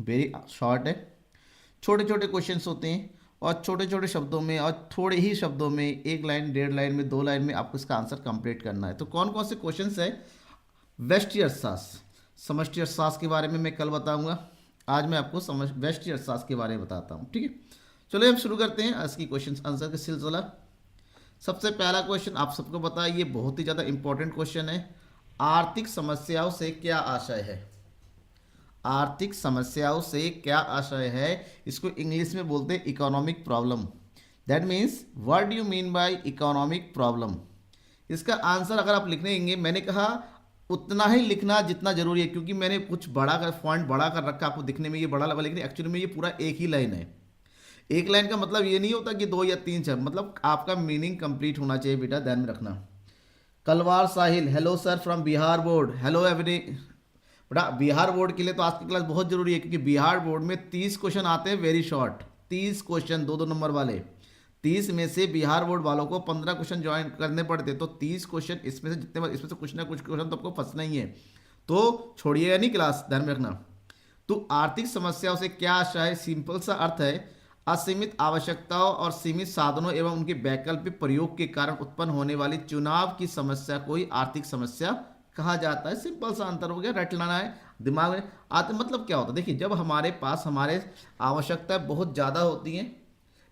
Very short है, छोटे छोटे क्वेश्चंस होते हैं और छोटे छोटे शब्दों में और थोड़े ही शब्दों में, एक लाइन, डेढ़ लाइन में, दो लाइन में आपको इसका आंसर कंप्लीट करना है। तो कौन कौन से क्वेश्चंस है? व्यष्टि अर्थशास्त्र, समष्टि अर्थशास्त्र के बारे में मैं कल बताऊंगा, आज मैं आपको व्यष्टि अर्थशास्त्र के बारे में बताता हूँ। ठीक है, चलिए हम शुरू करते हैं आज की क्वेश्चन आंसर का सिलसिला। सबसे पहला क्वेश्चन आप सबको पता है, ये बहुत ही ज़्यादा इंपॉर्टेंट क्वेश्चन है। आर्थिक समस्याओं से क्या आशय है? आर्थिक समस्याओं से क्या आशय है? इसको इंग्लिश में बोलते हैं economic problem. That means what do you mean by economic problem? इसका आंसर अगर आप लिखने देंगे, मैंने कहा उतना ही लिखना जितना जरूरी है, क्योंकि मैंने कुछ बड़ा कर पॉइंट बड़ा कर रखा, आपको दिखने में ये बड़ा लगा, लेकिन एक्चुअली में ये पूरा एक ही लाइन है। एक लाइन का मतलब ये नहीं होता कि दो या तीन शब्द, मतलब आपका मीनिंग कंप्लीट होना चाहिए बेटा, ध्यान में रखना। Kalwar Sahil, hello sir from Bihar board, hello every. बेटा बिहार बोर्ड के लिए तो आज की क्लास बहुत जरूरी है, क्योंकि बिहार बोर्ड में 30 क्वेश्चन आते हैं वेरी शॉर्ट, 30 क्वेश्चन, दो दो नंबर वाले। 30 में से बिहार बोर्ड वालों को 15 क्वेश्चन ज्वाइन करने पड़ते, तो 30 क्वेश्चन इसमें से जितने, इसमें से कुछ ना कुछ क्वेश्चन तो आपको फंसना ही है, तो छोड़िएगा नहीं क्लास, ध्यान में रखना। तो आर्थिक समस्याओं से क्या आशा है? सिंपल सा अर्थ है, असीमित आवश्यकताओं और सीमित साधनों एवं उनके वैकल्पिक प्रयोग के कारण उत्पन्न होने वाली चुनाव की समस्या को ही आर्थिक समस्या कहा जाता है। सिंपल सा अंतर हो गया, रट लाना है दिमाग में। आते मतलब क्या होता है? देखिए, जब हमारे पास हमारे आवश्यकताएं बहुत ज़्यादा होती हैं,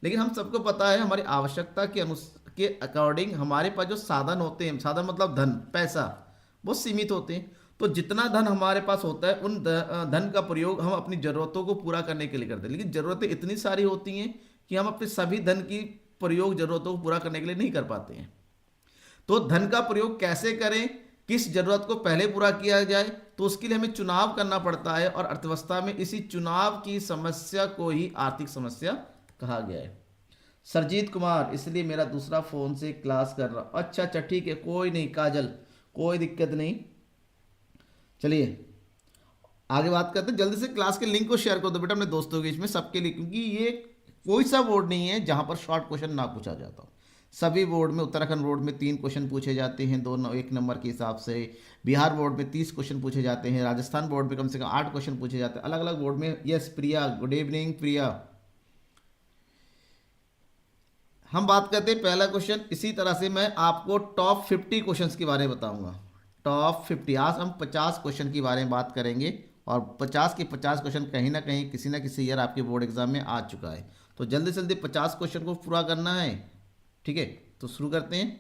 लेकिन हम सबको पता है हमारी आवश्यकता के अकॉर्डिंग हमारे पास जो साधन होते हैं, साधन मतलब धन, पैसा, वो सीमित होते हैं। तो जितना धन हमारे पास होता है, उन धन का प्रयोग हम अपनी ज़रूरतों को पूरा करने के लिए करते हैं, लेकिन ज़रूरतें इतनी सारी होती हैं कि हम अपने सभी धन की प्रयोग ज़रूरतों को पूरा करने के लिए नहीं कर पाते हैं। तो धन का प्रयोग कैसे करें, किस जरूरत को पहले पूरा किया जाए, तो उसके लिए हमें चुनाव करना पड़ता है, और अर्थव्यवस्था में इसी चुनाव की समस्या को ही आर्थिक समस्या कहा गया है। सरजीत कुमार, इसलिए मेरा दूसरा फोन से क्लास कर रहा। अच्छा अच्छा, ठीक है, कोई नहीं काजल, कोई दिक्कत नहीं। चलिए आगे बात करते हैं। जल्दी से क्लास के लिंक को शेयर कर दो बेटा अपने दोस्तों के बीच में, सबके लिए, क्योंकि ये कोई सा बोर्ड नहीं है जहां पर शॉर्ट क्वेश्चन ना पूछा जाता हो। सभी बोर्ड में, उत्तराखंड बोर्ड में 3 क्वेश्चन पूछे जाते हैं, दो एक नंबर के हिसाब से। बिहार बोर्ड में 30 क्वेश्चन पूछे जाते हैं। राजस्थान बोर्ड में कम से कम 8 क्वेश्चन पूछे जाते हैं, अलग अलग बोर्ड में। यस प्रिया, गुड इवनिंग प्रिया। हम बात करते हैं पहला क्वेश्चन। इसी तरह से मैं आपको टॉप 50 क्वेश्चंस के बारे में बताऊंगा। टॉप 50, आज हम 50 क्वेश्चन के बारे में बात करेंगे, और 50 के 50 क्वेश्चन कहीं ना किसी ईयर आपके बोर्ड एग्जाम में आ चुका है। तो जल्दी से जल्दी 50 क्वेश्चन को पूरा करना है। ठीक है, तो शुरू करते हैं।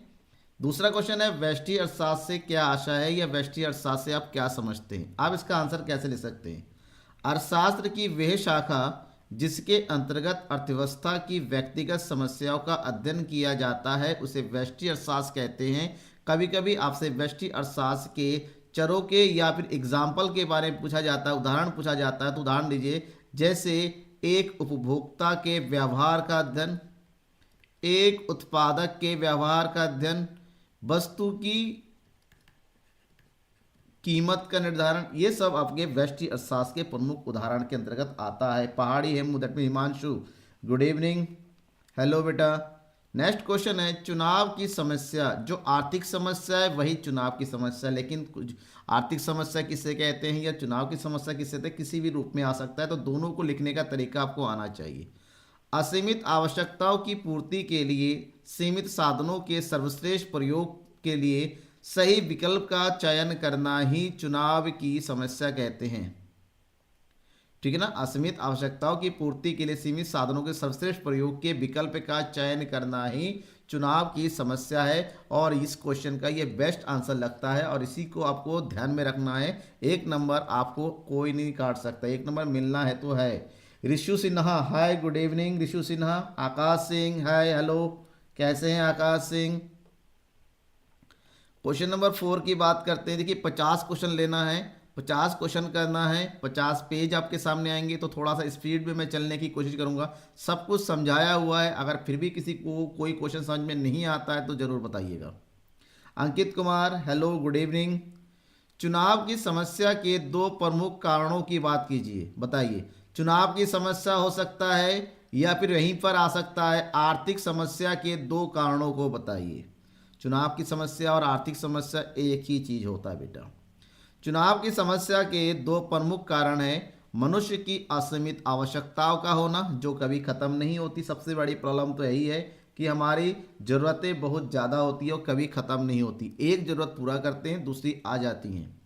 दूसरा क्वेश्चन है, व्यष्टि अर्थशास्त्र से क्या आशा है, या व्यष्टि अर्थशास्त्र से आप क्या समझते हैं? आप इसका आंसर कैसे ले सकते हैं? अर्थशास्त्र की वह शाखा जिसके अंतर्गत अर्थव्यवस्था की व्यक्तिगत समस्याओं का अध्ययन किया जाता है, उसे व्यष्टि अर्थशास्त्र कहते हैं। कभी कभी आपसे व्यष्टि अर्थशास्त्र के चरों के या फिर एग्जाम्पल के बारे में पूछा जाता है, उदाहरण पूछा जाता है, तो उदाहरण दीजिए। जैसे एक उपभोक्ता के व्यवहार का अध्ययन, एक उत्पादक के व्यवहार का अध्ययन, वस्तु की कीमत का निर्धारण, ये सब आपके व्यष्टि अर्थशास्त्र के प्रमुख उदाहरण के अंतर्गत आता है। पहाड़ी है दैट में हिमांशु, गुड इवनिंग, हेलो बेटा। नेक्स्ट क्वेश्चन है, चुनाव की समस्या। जो आर्थिक समस्या है वही चुनाव की समस्या है, लेकिन कुछ आर्थिक समस्या किसे कहते हैं या चुनाव की समस्या किसे कहते हैं, किसी भी रूप में आ सकता है, तो दोनों को लिखने का तरीका आपको आना चाहिए। असीमित आवश्यकताओं की पूर्ति के लिए सीमित साधनों के सर्वश्रेष्ठ प्रयोग के लिए सही विकल्प का चयन करना ही चुनाव की समस्या कहते हैं। ठीक है ना, असीमित आवश्यकताओं की पूर्ति के लिए सीमित साधनों के सर्वश्रेष्ठ प्रयोग के विकल्प का चयन करना ही चुनाव की समस्या है। और इस क्वेश्चन का ये बेस्ट आंसर लगता है, और इसी को आपको ध्यान में रखना है। एक नंबर आपको कोई नहीं काट सकता, एक नंबर मिलना है तो है। Rishu Sinha, hi good evening Rishu Sinha. Akash Singh, hi hello, कैसे हैं आकाश सिंह? क्वेश्चन नंबर 4 की बात करते हैं। देखिए 50 क्वेश्चन लेना है, 50 क्वेश्चन करना है, 50 पेज आपके सामने आएंगे, तो थोड़ा सा स्पीड में मैं चलने की कोशिश करूंगा। सब कुछ समझाया हुआ है, अगर फिर भी किसी को कोई क्वेश्चन समझ में नहीं आता है तो ज़रूर बताइएगा। Ankit Kumar, hello good evening. चुनाव की समस्या के 2 प्रमुख कारणों की बात कीजिए, बताइए। चुनाव की समस्या हो सकता है या फिर वहीं पर आ सकता है, आर्थिक समस्या के 2 कारणों को बताइए। चुनाव की समस्या और आर्थिक समस्या एक ही चीज होता है बेटा। चुनाव की समस्या के 2 प्रमुख कारण हैं, मनुष्य की असीमित आवश्यकताओं का होना जो कभी ख़त्म नहीं होती। सबसे बड़ी प्रॉब्लम तो यही है कि हमारी ज़रूरतें बहुत ज़्यादा होती है और कभी ख़त्म नहीं होती। एक ज़रूरत पूरा करते हैं, दूसरी आ जाती हैं।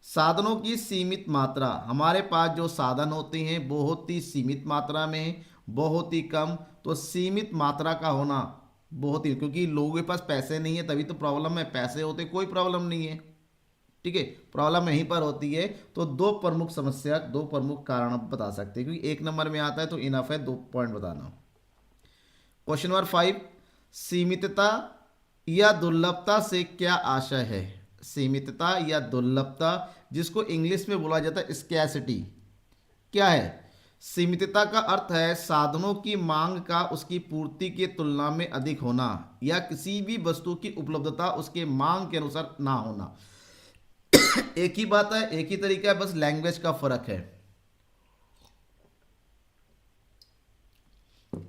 साधनों की सीमित मात्रा, हमारे पास जो साधन होते हैं बहुत ही सीमित मात्रा में है, बहुत ही कम। तो सीमित मात्रा का होना बहुत ही, क्योंकि लोगों के पास पैसे नहीं है तभी तो प्रॉब्लम है, पैसे होते कोई प्रॉब्लम नहीं है। ठीक है, प्रॉब्लम यहीं पर होती है। तो दो प्रमुख समस्या, दो प्रमुख कारण आप बता सकते हैं, क्योंकि एक नंबर में आता है तो इनफ है 2 पॉइंट बताना। क्वेश्चन नंबर 5, सीमितता या दुर्लभता से क्या आशय है? सीमितता या दुर्लभता, जिसको इंग्लिश में बोला जाता है स्कैसिटी, क्या है? सीमितता का अर्थ है साधनों की मांग का उसकी पूर्ति की तुलना में अधिक होना, या किसी भी वस्तु की उपलब्धता उसके मांग के अनुसार ना होना। एक ही बात है, एक ही तरीका है, बस लैंग्वेज का फर्क है।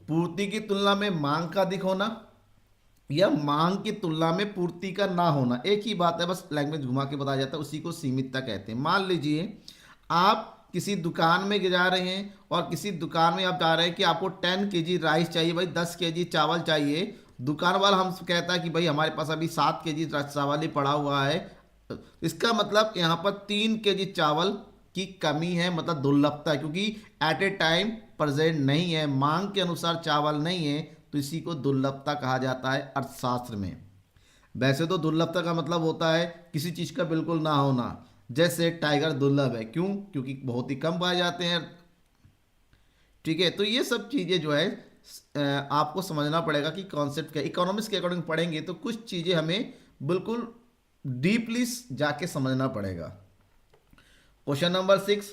पूर्ति की तुलना में मांग का अधिक होना या मांग की तुलना में पूर्ति का ना होना, एक ही बात है, बस लैंग्वेज घुमा के बताया जाता है, उसी को सीमितता कहते हैं। मान लीजिए आप किसी दुकान में जा रहे हैं और किसी दुकान में आप जा रहे हैं कि आपको 10 kg राइस चाहिए, भाई 10 kg चावल चाहिए। दुकान वाला हमसे कहता है कि भाई हमारे पास अभी 7 kg चावल ही पड़ा हुआ है। इसका मतलब यहाँ पर 3 kg चावल की कमी है, मतलब दुर्लभता है, क्योंकि एट ए टाइम प्रेजेंट नहीं है, मांग के अनुसार चावल नहीं है, तो इसी को दुर्लभता कहा जाता है अर्थशास्त्र में। वैसे तो दुर्लभता का मतलब होता है किसी चीज़ का बिल्कुल ना होना, जैसे टाइगर दुर्लभ है, क्यों? क्योंकि बहुत ही कम पाए जाते हैं। ठीक है, तो ये सब चीज़ें जो है आपको समझना पड़ेगा कि कॉन्सेप्ट क्या, इकोनॉमिक्स के अकॉर्डिंग पढ़ेंगे तो कुछ चीज़ें हमें बिल्कुल डीपली जाके समझना पड़ेगा। क्वेश्चन नंबर 6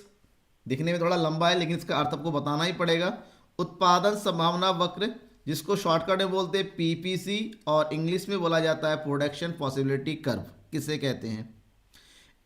दिखने में थोड़ा लंबा है लेकिन इसका अर्थ आपको बताना ही पड़ेगा। उत्पादन संभावना वक्र, जिसको शॉर्टकट में बोलते हैं पीपीसी और इंग्लिश में बोला जाता है प्रोडक्शन पॉसिबिलिटी कर्व, किसे कहते हैं?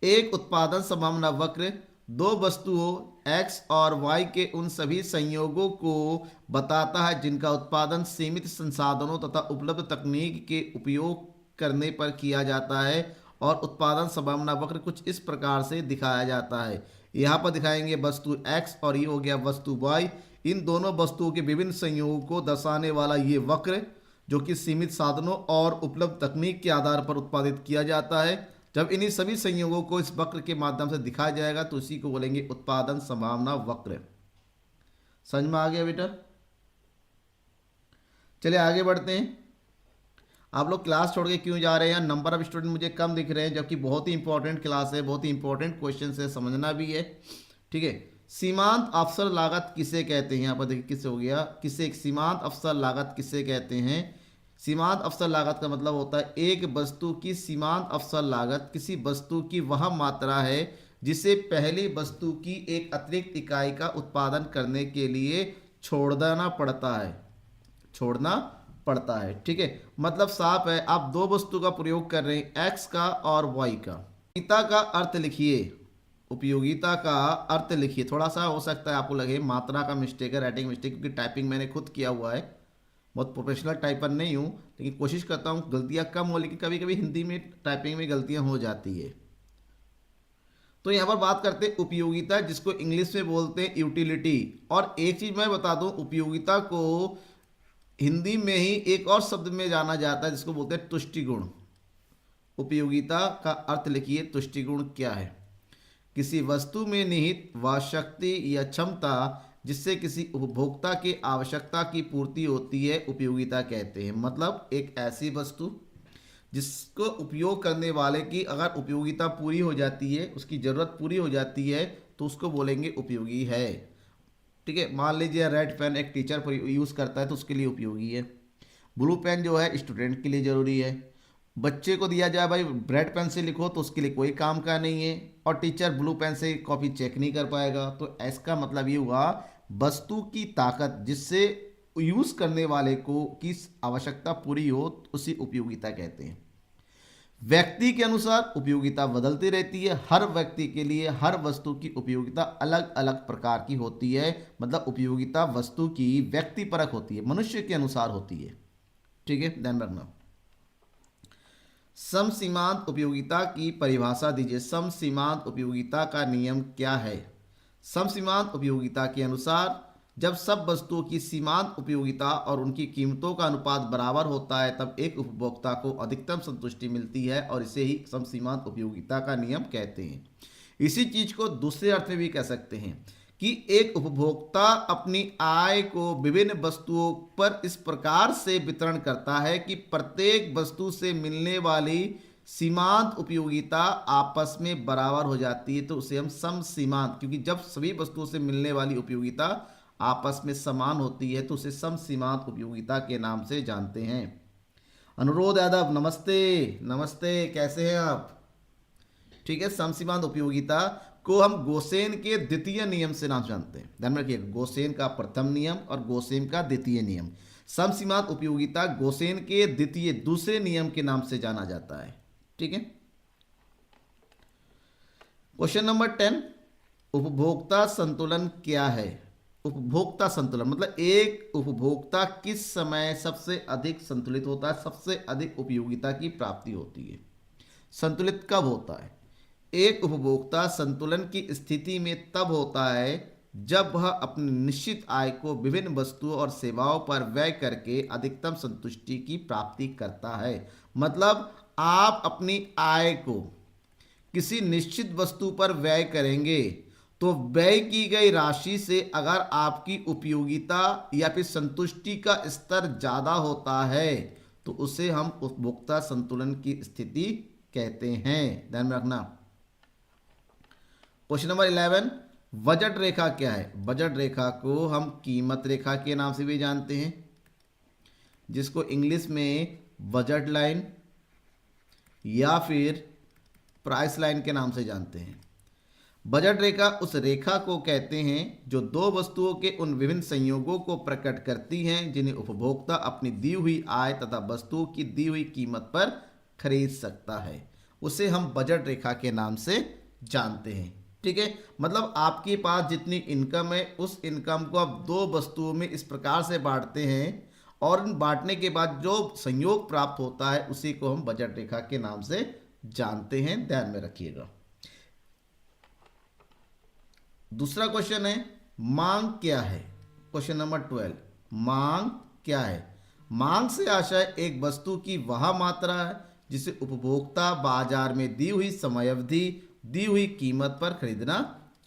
एक उत्पादन संभावना वक्र दो वस्तुओं x और y के उन सभी संयोगों को बताता है जिनका उत्पादन सीमित संसाधनों तथा उपलब्ध तकनीक के उपयोग करने पर किया जाता है। और उत्पादन संभावना वक्र कुछ इस प्रकार से दिखाया जाता है। यहाँ पर दिखाएंगे वस्तु x और ये हो गया वस्तु y। इन दोनों वस्तुओं के विभिन्न संयोगों को दर्शाने वाला ये वक्र, जो कि सीमित साधनों और उपलब्ध तकनीक के आधार पर उत्पादित किया जाता है, जब इन्हीं सभी संयोगों को इस वक्र के माध्यम से दिखाया जाएगा तो उसी को बोलेंगे उत्पादन संभावना वक्र। समझ में आ गया बेटा? चलिए आगे बढ़ते हैं। आप लोग क्लास छोड़ के क्यों जा रहे हैं? नंबर ऑफ स्टूडेंट मुझे कम दिख रहे हैं, जबकि बहुत ही इंपॉर्टेंट क्लास है, बहुत ही इंपॉर्टेंट क्वेश्चन है, समझना भी है। ठीक है, सीमांत अवसर लागत किसे कहते हैं? यहाँ पर देखिए किससे हो गया, किसे सीमांत अवसर लागत किसे कहते हैं? सीमांत अवसर लागत का मतलब होता है एक वस्तु की सीमांत अवसर लागत किसी वस्तु की वह मात्रा है जिसे पहली वस्तु की एक अतिरिक्त इकाई का उत्पादन करने के लिए छोड़ना पड़ता है, छोड़ना पड़ता है। ठीक है, मतलब साफ है, आप दो वस्तु का प्रयोग कर रहे हैं, एक्स का और वाई का। उपयोगिता का अर्थ लिखिए, उपयोगिता का अर्थ लिखिए। थोड़ा सा हो सकता है आपको लगे मात्रा का मिस्टेक है, राइटिंग मिस्टेक, क्योंकि टाइपिंग मैंने खुद किया हुआ है, बहुत प्रोफेशनल टाइपर नहीं हूँ, लेकिन कोशिश करता हूँ गलतियाँ कम हो, लेकिन कभी कभी हिंदी में टाइपिंग में गलतियाँ हो जाती है। तो यहाँ पर बात करते हैं उपयोगिता, जिसको इंग्लिश में बोलते हैं यूटिलिटी। और एक चीज़ मैं बता दूँ, उपयोगिता को हिंदी में ही एक और शब्द में जाना जाता है जिसको बोलते हैं तुष्टि गुण। उपयोगिता का अर्थ लिखिए, तुष्टि गुण क्या है? किसी वस्तु में निहित वह शक्ति या क्षमता जिससे किसी उपभोक्ता की आवश्यकता की पूर्ति होती है, उपयोगिता कहते हैं। मतलब एक ऐसी वस्तु जिसको उपयोग करने वाले की अगर उपयोगिता पूरी हो जाती है, उसकी ज़रूरत पूरी हो जाती है, तो उसको बोलेंगे उपयोगी है। ठीक है, मान लीजिए रेड पेन एक टीचर यूज़ करता है तो उसके लिए उपयोगी है। ब्लू पेन जो है स्टूडेंट के लिए ज़रूरी है। बच्चे को दिया जाए भाई रेड पेन से लिखो तो उसके लिए कोई काम का नहीं है, और टीचर ब्लू पेन से कॉपी चेक नहीं कर पाएगा। तो इसका मतलब ये हुआ वस्तु की ताकत जिससे यूज़ करने वाले को की आवश्यकता पूरी हो, उसी उपयोगिता कहते हैं। व्यक्ति के अनुसार उपयोगिता बदलती रहती है, हर व्यक्ति के लिए हर वस्तु की उपयोगिता अलग अलग प्रकार की होती है। मतलब उपयोगिता वस्तु की व्यक्तिपरक होती है, मनुष्य के अनुसार होती है। ठीक है, ध्यान रखना। समसीमांत उपयोगिता की परिभाषा दीजिए। समसीमांत उपयोगिता का नियम क्या है? समसीमांत उपयोगिता के अनुसार जब सब वस्तुओं की सीमांत उपयोगिता और उनकी कीमतों का अनुपात बराबर होता है तब एक उपभोक्ता को अधिकतम संतुष्टि मिलती है और इसे ही समसीमांत उपयोगिता का नियम कहते हैं। इसी चीज को दूसरे अर्थ में भी कह सकते हैं कि एक उपभोक्ता अपनी आय को विभिन्न वस्तुओं पर इस प्रकार से वितरण करता है कि प्रत्येक वस्तु से मिलने वाली सीमांत उपयोगिता आपस में बराबर हो जाती है, तो उसे हम सम सीमांत, क्योंकि जब सभी वस्तुओं से मिलने वाली उपयोगिता आपस में समान होती है तो उसे सम सीमांत उपयोगिता के नाम से जानते हैं। अनुरोध यादव, नमस्ते। नमस्ते, कैसे हैं आप? ठीक है, सम सीमांत उपयोगिता को हम गोसेन के द्वितीय नियम से नाम जानते हैं। ध्यान में रखिएगा, गोसेन का प्रथम नियम और गोसेन का द्वितीय नियम। सम सीमांत उपयोगिता गोसेन के द्वितीय दूसरे नियम के नाम से जाना जाता है। ठीक है। क्वेश्चन नंबर 10, उपभोक्ता संतुलन क्या है? उपभोक्ता संतुलन मतलब एक उपभोक्ता किस समय सबसे अधिक संतुलित होता है, सबसे अधिक उपयोगिता की प्राप्ति होती है, संतुलित कब होता है? एक उपभोक्ता संतुलन की स्थिति में तब होता है जब वह अपनी निश्चित आय को विभिन्न वस्तुओं और सेवाओं पर व्यय करके अधिकतम संतुष्टि की प्राप्ति करता है। मतलब आप अपनी आय को किसी निश्चित वस्तु पर व्यय करेंगे तो व्यय की गई राशि से अगर आपकी उपयोगिता या फिर संतुष्टि का स्तर ज़्यादा होता है तो उसे हम उपभोक्ता संतुलन की स्थिति कहते हैं। ध्यान में रखना। क्वेश्चन नंबर 11, बजट रेखा क्या है? बजट रेखा को हम कीमत रेखा के नाम से भी जानते हैं, जिसको इंग्लिश में बजट लाइन या फिर प्राइस लाइन के नाम से जानते हैं। बजट रेखा उस रेखा को कहते हैं जो दो वस्तुओं के उन विभिन्न संयोगों को प्रकट करती हैं जिन्हें उपभोक्ता अपनी दी हुई आय तथा वस्तुओं की दी हुई कीमत पर खरीद सकता है। उसे हम बजट रेखा के नाम से जानते हैं। ठीक है, मतलब आपके पास जितनी इनकम है उस इनकम को आप दो वस्तुओं में इस प्रकार से बांटते हैं और इन बांटने के बाद जो संयोग प्राप्त होता है उसी को हम बजट रेखा के नाम से जानते हैं। ध्यान में रखिएगा। दूसरा क्वेश्चन है, मांग क्या है? क्वेश्चन नंबर 12, मांग क्या है? मांग से आशय एक वस्तु की वह मात्रा है जिसे उपभोक्ता बाजार में दी हुई समयावधि दी हुई कीमत पर खरीदना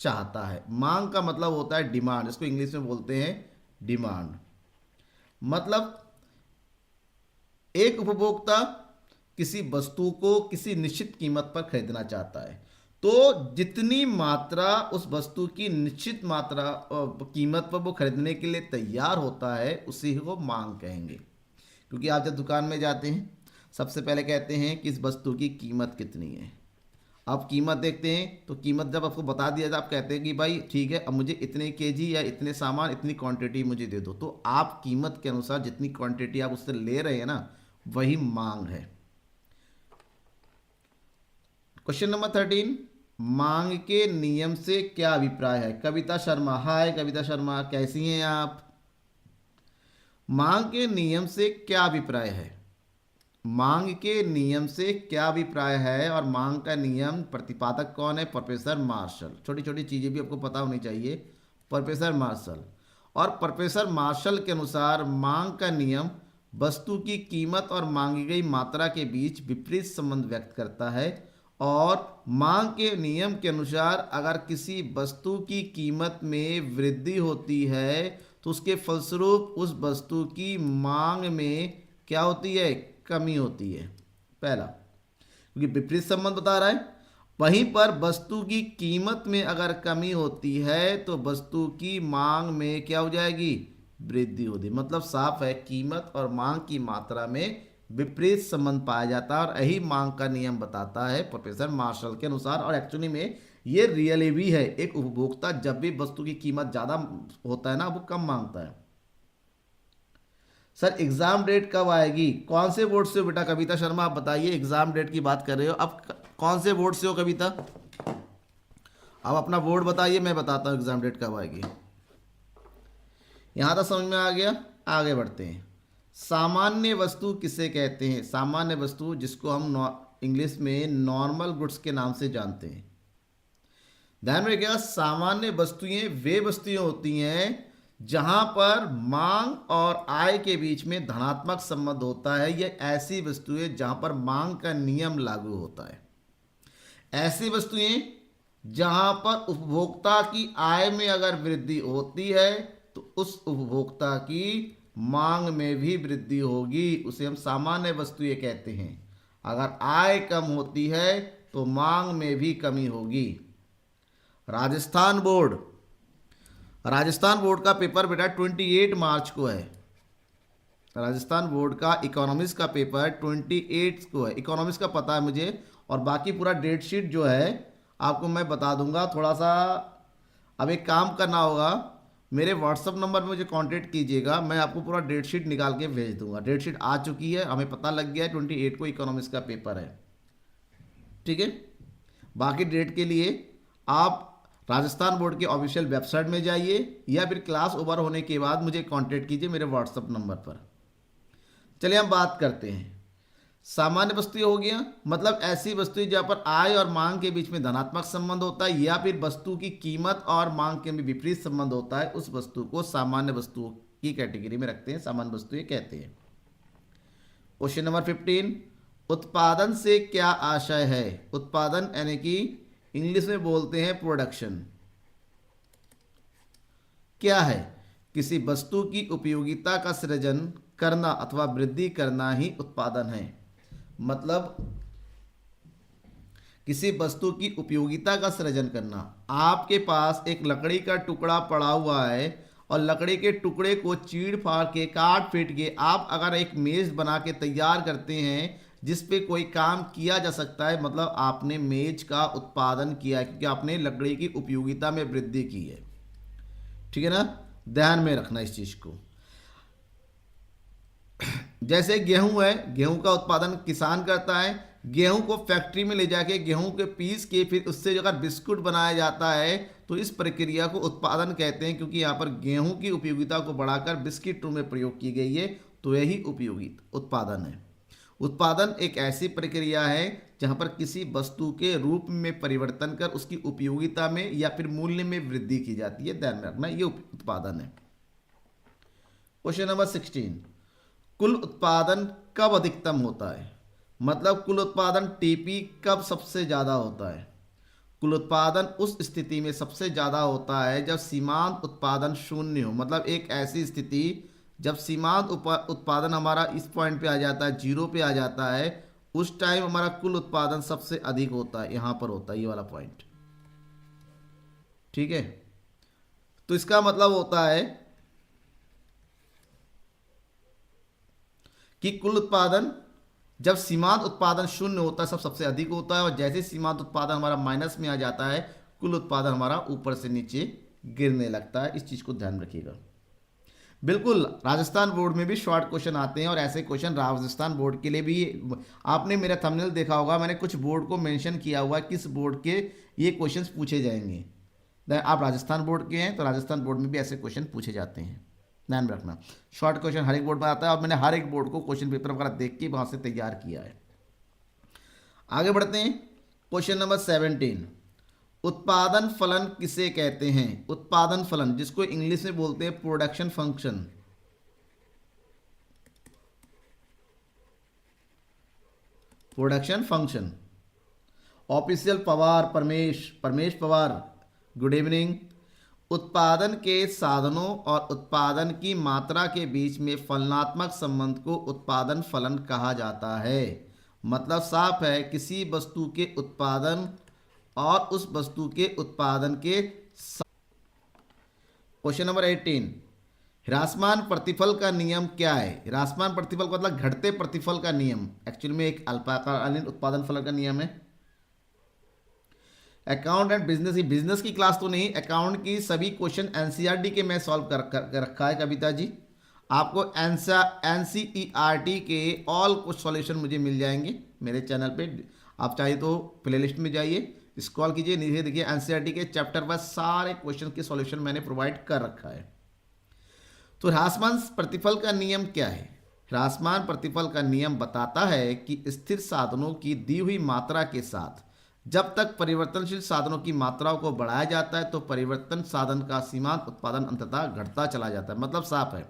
चाहता है। मांग का मतलब होता है डिमांड, इसको इंग्लिश में बोलते हैं डिमांड। मतलब एक उपभोक्ता किसी वस्तु को किसी निश्चित कीमत पर खरीदना चाहता है तो जितनी मात्रा उस वस्तु की निश्चित मात्रा कीमत पर वो खरीदने के लिए तैयार होता है उसी को मांग कहेंगे। क्योंकि आप जब दुकान में जाते हैं सबसे पहले कहते हैं कि इस वस्तु की कीमत कितनी है। आप कीमत देखते हैं तो कीमत जब आपको बता दिया जाए आप कहते हैं कि भाई ठीक है, अब मुझे इतने केजी या इतने सामान इतनी क्वांटिटी मुझे दे दो। तो आप कीमत के अनुसार जितनी क्वांटिटी आप उससे ले रहे हैं ना वही मांग है। क्वेश्चन नंबर 13, मांग के नियम से क्या अभिप्राय है? कविता शर्मा, हाय कविता शर्मा, कैसी हैं आप? मांग के नियम से क्या अभिप्राय है? मांग के नियम से क्या अभिप्राय है और मांग का नियम प्रतिपादक कौन है? Professor Marshall. छोटी छोटी चीजें भी आपको पता होनी चाहिए। Professor Marshall. और प्रोफेसर मार्शल के अनुसार मांग का नियम वस्तु की कीमत और मांगी गई मात्रा के बीच विपरीत संबंध व्यक्त करता है और मांग के नियम के अनुसार अगर किसी वस्तु की कीमत में वृद्धि होती है तो उसके फलस्वरूप उस वस्तु की मांग में क्या होती है? कमी होती है। पहला, क्योंकि विपरीत संबंध बता रहा है। वहीं पर वस्तु की कीमत में अगर कमी होती है तो वस्तु की मांग में क्या हो जाएगी? वृद्धि होगी। मतलब साफ है, कीमत और मांग की मात्रा में विपरीत संबंध पाया जाता है और यही मांग का नियम बताता है प्रोफेसर मार्शल के अनुसार। और एक्चुअली में ये रियली भी है। एक उपभोक्ता जब भी वस्तु की कीमत ज़्यादा होता है ना वो कम मांगता है। सर एग्जाम डेट कब आएगी? कौन से बोर्ड से हो बेटा? कविता शर्मा आप बताइए, एग्जाम डेट की बात कर रहे हो। अब कौन से बोर्ड से हो कविता? अब अपना बोर्ड बताइए, मैं बताता हूँ एग्जाम डेट कब आएगी। यहाँ तक समझ में आ गया? आगे बढ़ते हैं। सामान्य वस्तु किसे कहते हैं? सामान्य वस्तु जिसको हम इंग्लिश में नॉर्मल गुड्स के नाम से जानते हैं। ध्यान में रखिएगा, सामान्य वस्तुएं वे वस्तुएं होती हैं जहां पर मांग और आय के बीच में धनात्मक संबंध होता है। यह ऐसी वस्तुएं जहां पर मांग का नियम लागू होता है। ऐसी वस्तुएं जहां पर उपभोक्ता की आय में अगर वृद्धि होती है तो उस उपभोक्ता की मांग में भी वृद्धि होगी, उसे हम सामान्य वस्तुएं कहते हैं। अगर आय कम होती है तो मांग में भी कमी होगी। राजस्थान बोर्ड का पेपर बेटा 28 मार्च को है। राजस्थान बोर्ड का इकोनॉमिक्स का पेपर 28 को है। इकोनॉमिक्स का पता है मुझे, और बाकी पूरा डेट शीट जो है आपको मैं बता दूंगा। थोड़ा सा अब एक काम करना होगा, मेरे व्हाट्सअप नंबर पे मुझे कांटेक्ट कीजिएगा, मैं आपको पूरा डेट शीट निकाल के भेज दूंगा। डेट शीट आ चुकी है, हमें पता लग गया है 28 को इकोनॉमिक्स का पेपर है। ठीक है, बाकी डेट के लिए आप राजस्थान बोर्ड के ऑफिशियल वेबसाइट में जाइए या फिर क्लास ओवर होने के बाद मुझे कांटेक्ट कीजिए मेरे व्हाट्सएप नंबर पर। चलिए हम बात करते हैं। सामान्य वस्तुएं हो गया, मतलब ऐसी वस्तुएं जहां पर आय और मांग के बीच में धनात्मक संबंध होता है या फिर वस्तु की कीमत और मांग के में विपरीत संबंध होता है, उस वस्तु को सामान्य वस्तुओं की कैटेगरी में रखते हैं, सामान्य वस्तुएं कहते हैं। क्वेश्चन नंबर 15, उत्पादन से क्या आशय है? उत्पादन यानी कि इंग्लिश में बोलते हैं प्रोडक्शन। क्या है? किसी वस्तु की उपयोगिता का सृजन करना अथवा वृद्धि करना ही उत्पादन है। मतलब किसी वस्तु की उपयोगिता का सृजन करना। आपके पास एक लकड़ी का टुकड़ा पड़ा हुआ है और लकड़ी के टुकड़े को चीड़ फाड़ के काट पीट के आप अगर एक मेज बना के तैयार करते हैं जिस पे कोई काम किया जा सकता है, मतलब आपने मेज का उत्पादन किया है, क्योंकि आपने लकड़ी की उपयोगिता में वृद्धि की है। ठीक है ना, ध्यान में रखना इस चीज को। जैसे गेहूं है, गेहूं का उत्पादन किसान करता है। गेहूं को फैक्ट्री में ले जाके गेहूं के पीस के फिर उससे अगर बिस्कुट बनाया जाता है तो इस प्रक्रिया को उत्पादन कहते हैं, क्योंकि यहाँ पर गेहूं की उपयोगिता को बढ़ाकर बिस्किट में प्रयोग की गई है, तो यही उपयोगित उत्पादन है। उत्पादन एक ऐसी प्रक्रिया है जहां पर किसी वस्तु के रूप में परिवर्तन कर उसकी उपयोगिता में या फिर मूल्य में वृद्धि की जाती है। ध्यान में रखना, ये उत्पादन है। क्वेश्चन नंबर 16, कुल उत्पादन कब अधिकतम होता है? मतलब कुल उत्पादन टीपी कब सबसे ज्यादा होता है? कुल उत्पादन उस स्थिति में सबसे ज्यादा होता है जब सीमांत उत्पादन शून्य हो। मतलब एक ऐसी स्थिति जब सीमांत उत्पादन हमारा इस पॉइंट पे आ जाता है, जीरो पे आ जाता है, उस टाइम हमारा कुल उत्पादन सबसे अधिक होता है। यहां पर होता है ये वाला पॉइंट। ठीक है, तो इसका मतलब होता है कि कुल उत्पादन जब सीमांत उत्पादन शून्य होता है सब सबसे अधिक होता है, और जैसे सीमांत उत्पादन हमारा माइनस में आ जाता है कुल उत्पादन हमारा ऊपर से नीचे गिरने लगता है। इस चीज को ध्यान रखिएगा। बिल्कुल, राजस्थान बोर्ड में भी शॉर्ट क्वेश्चन आते हैं और ऐसे क्वेश्चन राजस्थान बोर्ड के लिए भी। आपने मेरा थंबनेल देखा होगा, मैंने कुछ बोर्ड को मेंशन किया हुआ है किस बोर्ड के ये क्वेश्चंस पूछे जाएंगे। आप राजस्थान बोर्ड के हैं तो राजस्थान बोर्ड में भी ऐसे क्वेश्चन पूछे जाते हैं, ध्यान रखना। शॉर्ट क्वेश्चन हर एक बोर्ड में आता है और मैंने हर एक बोर्ड को क्वेश्चन पेपर वगैरह देख के वहां से तैयार किया है। आगे बढ़ते हैं। क्वेश्चन नंबर 17, उत्पादन फलन किसे कहते हैं? उत्पादन फलन, जिसको इंग्लिश में बोलते हैं production function. Production function. Official Pawar Paramesh Pawar, good evening. उत्पादन के साधनों और उत्पादन की मात्रा के बीच में फलनात्मक संबंध को उत्पादन फलन कहा जाता है। मतलब साफ है, किसी वस्तु के उत्पादन और उस वस्तु के उत्पादन के। क्वेश्चन नंबर 18, ह्रासमान प्रतिफल का नियम क्या है? ह्रासमान प्रतिफल का मतलब घटते प्रतिफल का नियम, एक्चुअली में एक अल्पकालीन उत्पादन फलन का नियम है। अकाउंट एंड बिजनेस की क्लास तो नहीं, अकाउंट की सभी क्वेश्चन एनसीईआरटी के मैं सॉल्व कर रखा है कविता जी। आपको एनसीईआरटी के ऑल कुछ सॉल्यूशन मुझे मिल जाएंगे मेरे चैनल पे। आप चाहे तो प्लेलिस्ट में जाइए, स्क्रॉल कीजिए, नीचे देखिए एनसीईआरटी के चैप्टर वाइज सारे क्वेश्चन के सॉल्यूशन मैंने प्रोवाइड कर रखा है। तो ह्रासमान प्रतिफल का नियम क्या है? ह्रासमान प्रतिफल का नियम बताता है कि स्थिर साधनों की दी हुई मात्रा के साथ जब तक परिवर्तनशील साधनों की मात्राओं को बढ़ाया जाता है तो परिवर्तन साधन का सीमांत उत्पादन अंततः घटता चला जाता है। मतलब साफ है,